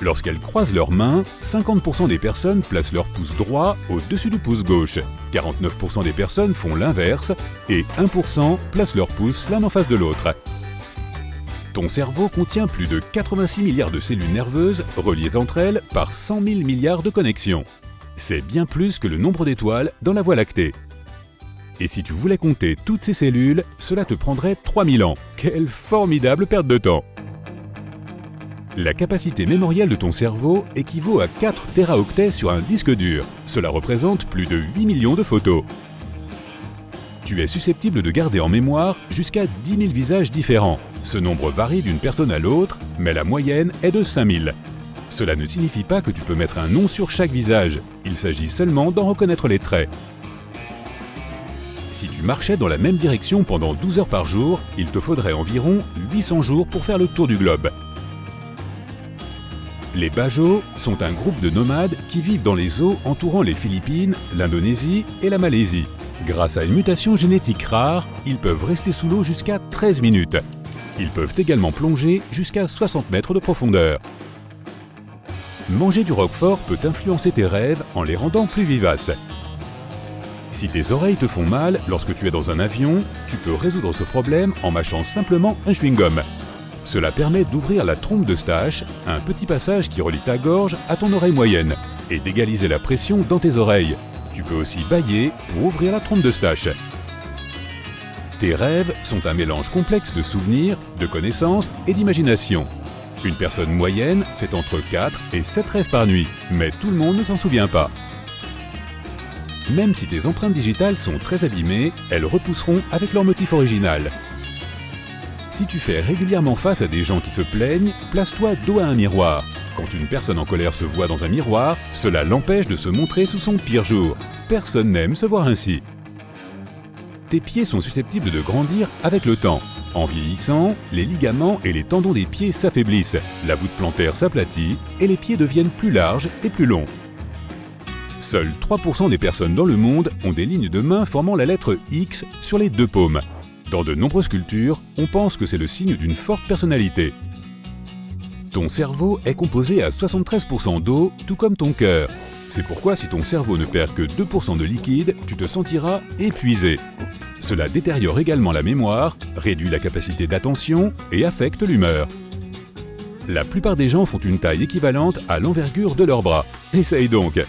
Lorsqu'elles croisent leurs mains, 50% des personnes placent leur pouce droit au-dessus du pouce gauche, 49% des personnes font l'inverse et 1% placent leur pouce l'un en face de l'autre. Ton cerveau contient plus de 86 milliards de cellules nerveuses reliées entre elles par 100 000 milliards de connexions. C'est bien plus que le nombre d'étoiles dans la Voie lactée. Et si tu voulais compter toutes ces cellules, cela te prendrait 3000 ans. Quelle formidable perte de temps! La capacité mémorielle de ton cerveau équivaut à 4 téraoctets sur un disque dur. Cela représente plus de 8 millions de photos. Tu es susceptible de garder en mémoire jusqu'à 10 000 visages différents. Ce nombre varie d'une personne à l'autre, mais la moyenne est de 5000. Cela ne signifie pas que tu peux mettre un nom sur chaque visage, il s'agit seulement d'en reconnaître les traits. Si tu marchais dans la même direction pendant 12 heures par jour, il te faudrait environ 800 jours pour faire le tour du globe. Les Bajau sont un groupe de nomades qui vivent dans les eaux entourant les Philippines, l'Indonésie et la Malaisie. Grâce à une mutation génétique rare, ils peuvent rester sous l'eau jusqu'à 13 minutes. Ils peuvent également plonger jusqu'à 60 mètres de profondeur. Manger du roquefort peut influencer tes rêves en les rendant plus vivaces. Si tes oreilles te font mal lorsque tu es dans un avion, tu peux résoudre ce problème en mâchant simplement un chewing-gum. Cela permet d'ouvrir la trompe d'Eustache, un petit passage qui relie ta gorge à ton oreille moyenne, et d'égaliser la pression dans tes oreilles. Tu peux aussi bâiller pour ouvrir la trompe d'Eustache. Tes rêves sont un mélange complexe de souvenirs, de connaissances et d'imagination. Une personne moyenne fait entre 4 et 7 rêves par nuit, mais tout le monde ne s'en souvient pas. Même si tes empreintes digitales sont très abîmées, elles repousseront avec leur motif original. Si tu fais régulièrement face à des gens qui se plaignent, place-toi dos à un miroir. Quand une personne en colère se voit dans un miroir, cela l'empêche de se montrer sous son pire jour. Personne n'aime se voir ainsi. Tes pieds sont susceptibles de grandir avec le temps. En vieillissant, les ligaments et les tendons des pieds s'affaiblissent, la voûte plantaire s'aplatit et les pieds deviennent plus larges et plus longs. Seuls 3% des personnes dans le monde ont des lignes de main formant la lettre X sur les deux paumes. Dans de nombreuses cultures, on pense que c'est le signe d'une forte personnalité. Ton cerveau est composé à 73% d'eau, tout comme ton cœur. C'est pourquoi si ton cerveau ne perd que 2% de liquide, tu te sentiras épuisé. Cela détériore également la mémoire, réduit la capacité d'attention et affecte l'humeur. La plupart des gens font une taille équivalente à l'envergure de leurs bras. Essaye donc!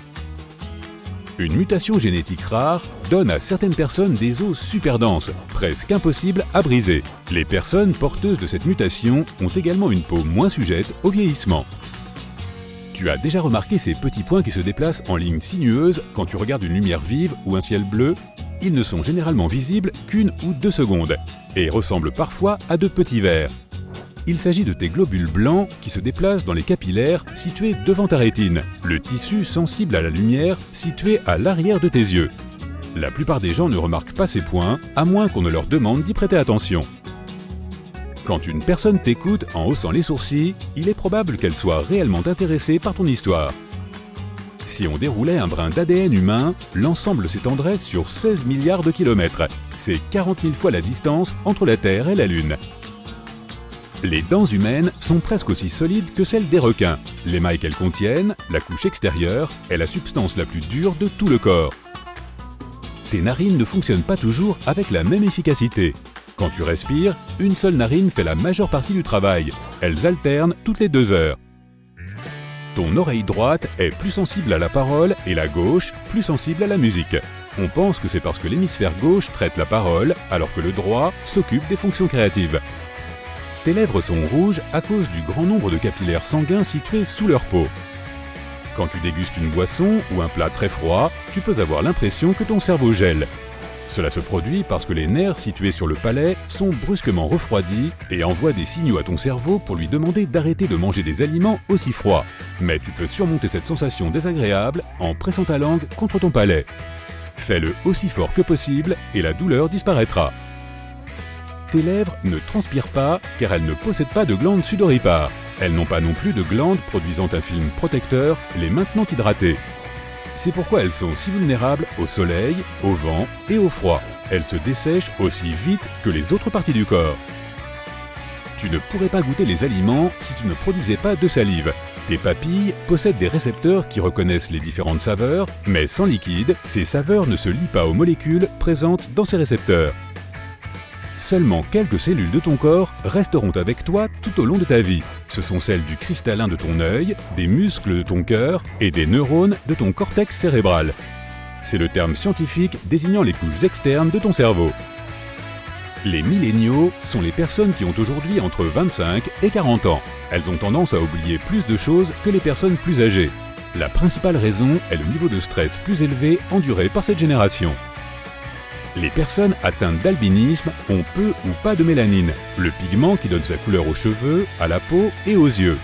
Une mutation génétique rare donne à certaines personnes des os super denses, presque impossibles à briser. Les personnes porteuses de cette mutation ont également une peau moins sujette au vieillissement. Tu as déjà remarqué ces petits points qui se déplacent en ligne sinueuse quand tu regardes une lumière vive ou un ciel bleu? Ils ne sont généralement visibles qu'1 ou 2 secondes et ressemblent parfois à de petits verres. Il s'agit de tes globules blancs qui se déplacent dans les capillaires situés devant ta rétine, le tissu sensible à la lumière situé à l'arrière de tes yeux. La plupart des gens ne remarquent pas ces points, à moins qu'on ne leur demande d'y prêter attention. Quand une personne t'écoute en haussant les sourcils, il est probable qu'elle soit réellement intéressée par ton histoire. Si on déroulait un brin d'ADN humain, l'ensemble s'étendrait sur 16 milliards de kilomètres. C'est 40 000 fois la distance entre la Terre et la Lune. Les dents humaines sont presque aussi solides que celles des requins. L'émail qu'elles contiennent, la couche extérieure, est la substance la plus dure de tout le corps. Tes narines ne fonctionnent pas toujours avec la même efficacité. Quand tu respires, une seule narine fait la majeure partie du travail. Elles alternent toutes les 2 heures. Ton oreille droite est plus sensible à la parole et la gauche plus sensible à la musique. On pense que c'est parce que l'hémisphère gauche traite la parole alors que le droit s'occupe des fonctions créatives. Tes lèvres sont rouges à cause du grand nombre de capillaires sanguins situés sous leur peau. Quand tu dégustes une boisson ou un plat très froid, tu peux avoir l'impression que ton cerveau gèle. Cela se produit parce que les nerfs situés sur le palais sont brusquement refroidis et envoient des signaux à ton cerveau pour lui demander d'arrêter de manger des aliments aussi froids. Mais tu peux surmonter cette sensation désagréable en pressant ta langue contre ton palais. Fais-le aussi fort que possible et la douleur disparaîtra. Tes lèvres ne transpirent pas car elles ne possèdent pas de glandes sudoripares. Elles n'ont pas non plus de glandes produisant un film protecteur les maintenant hydratées. C'est pourquoi elles sont si vulnérables au soleil, au vent et au froid. Elles se dessèchent aussi vite que les autres parties du corps. Tu ne pourrais pas goûter les aliments si tu ne produisais pas de salive. Tes papilles possèdent des récepteurs qui reconnaissent les différentes saveurs, mais sans liquide, ces saveurs ne se lient pas aux molécules présentes dans ces récepteurs. Seulement quelques cellules de ton corps resteront avec toi tout au long de ta vie. Ce sont celles du cristallin de ton œil, des muscles de ton cœur et des neurones de ton cortex cérébral. C'est le terme scientifique désignant les couches externes de ton cerveau. Les milléniaux sont les personnes qui ont aujourd'hui entre 25 et 40 ans. Elles ont tendance à oublier plus de choses que les personnes plus âgées. La principale raison est le niveau de stress plus élevé enduré par cette génération. Les personnes atteintes d'albinisme ont peu ou pas de mélanine, le pigment qui donne sa couleur aux cheveux, à la peau et aux yeux.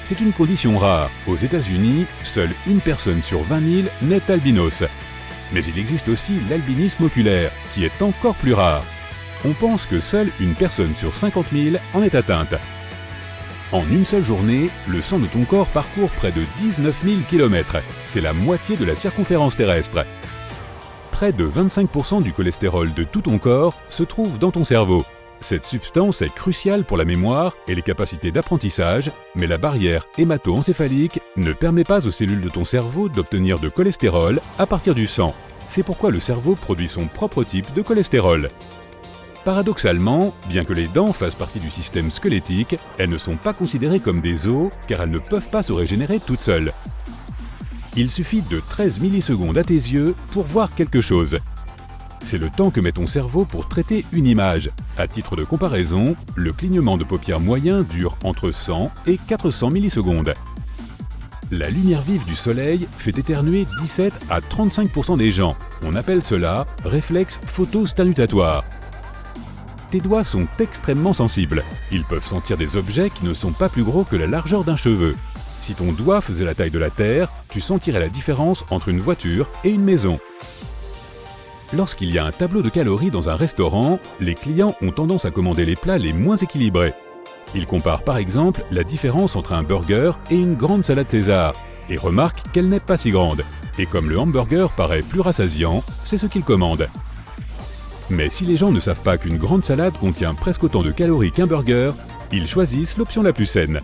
C'est une condition rare. Aux États-Unis, seule une personne sur 20 000 naît albinos. Mais il existe aussi l'albinisme oculaire, qui est encore plus rare. On pense que seule une personne sur 50 000 en est atteinte. En une seule journée, le sang de ton corps parcourt près de 19 000 km. C'est la moitié de la circonférence terrestre. Près de 25% du cholestérol de tout ton corps se trouve dans ton cerveau. Cette substance est cruciale pour la mémoire et les capacités d'apprentissage, mais la barrière hémato-encéphalique ne permet pas aux cellules de ton cerveau d'obtenir de cholestérol à partir du sang. C'est pourquoi le cerveau produit son propre type de cholestérol. Paradoxalement, bien que les dents fassent partie du système squelettique, elles ne sont pas considérées comme des os car elles ne peuvent pas se régénérer toutes seules. Il suffit de 13 millisecondes à tes yeux pour voir quelque chose. C'est le temps que met ton cerveau pour traiter une image. À titre de comparaison, le clignement de paupières moyen dure entre 100 et 400 millisecondes. La lumière vive du soleil fait éternuer 17 à 35% des gens. On appelle cela réflexe photostanutatoire. Tes doigts sont extrêmement sensibles. Ils peuvent sentir des objets qui ne sont pas plus gros que la largeur d'un cheveu. Si ton doigt faisait la taille de la Terre, tu sentirais la différence entre une voiture et une maison. Lorsqu'il y a un tableau de calories dans un restaurant, les clients ont tendance à commander les plats les moins équilibrés. Ils comparent par exemple la différence entre un burger et une grande salade César, et remarquent qu'elle n'est pas si grande. Et comme le hamburger paraît plus rassasiant, c'est ce qu'ils commandent. Mais si les gens ne savent pas qu'une grande salade contient presque autant de calories qu'un burger, ils choisissent l'option la plus saine.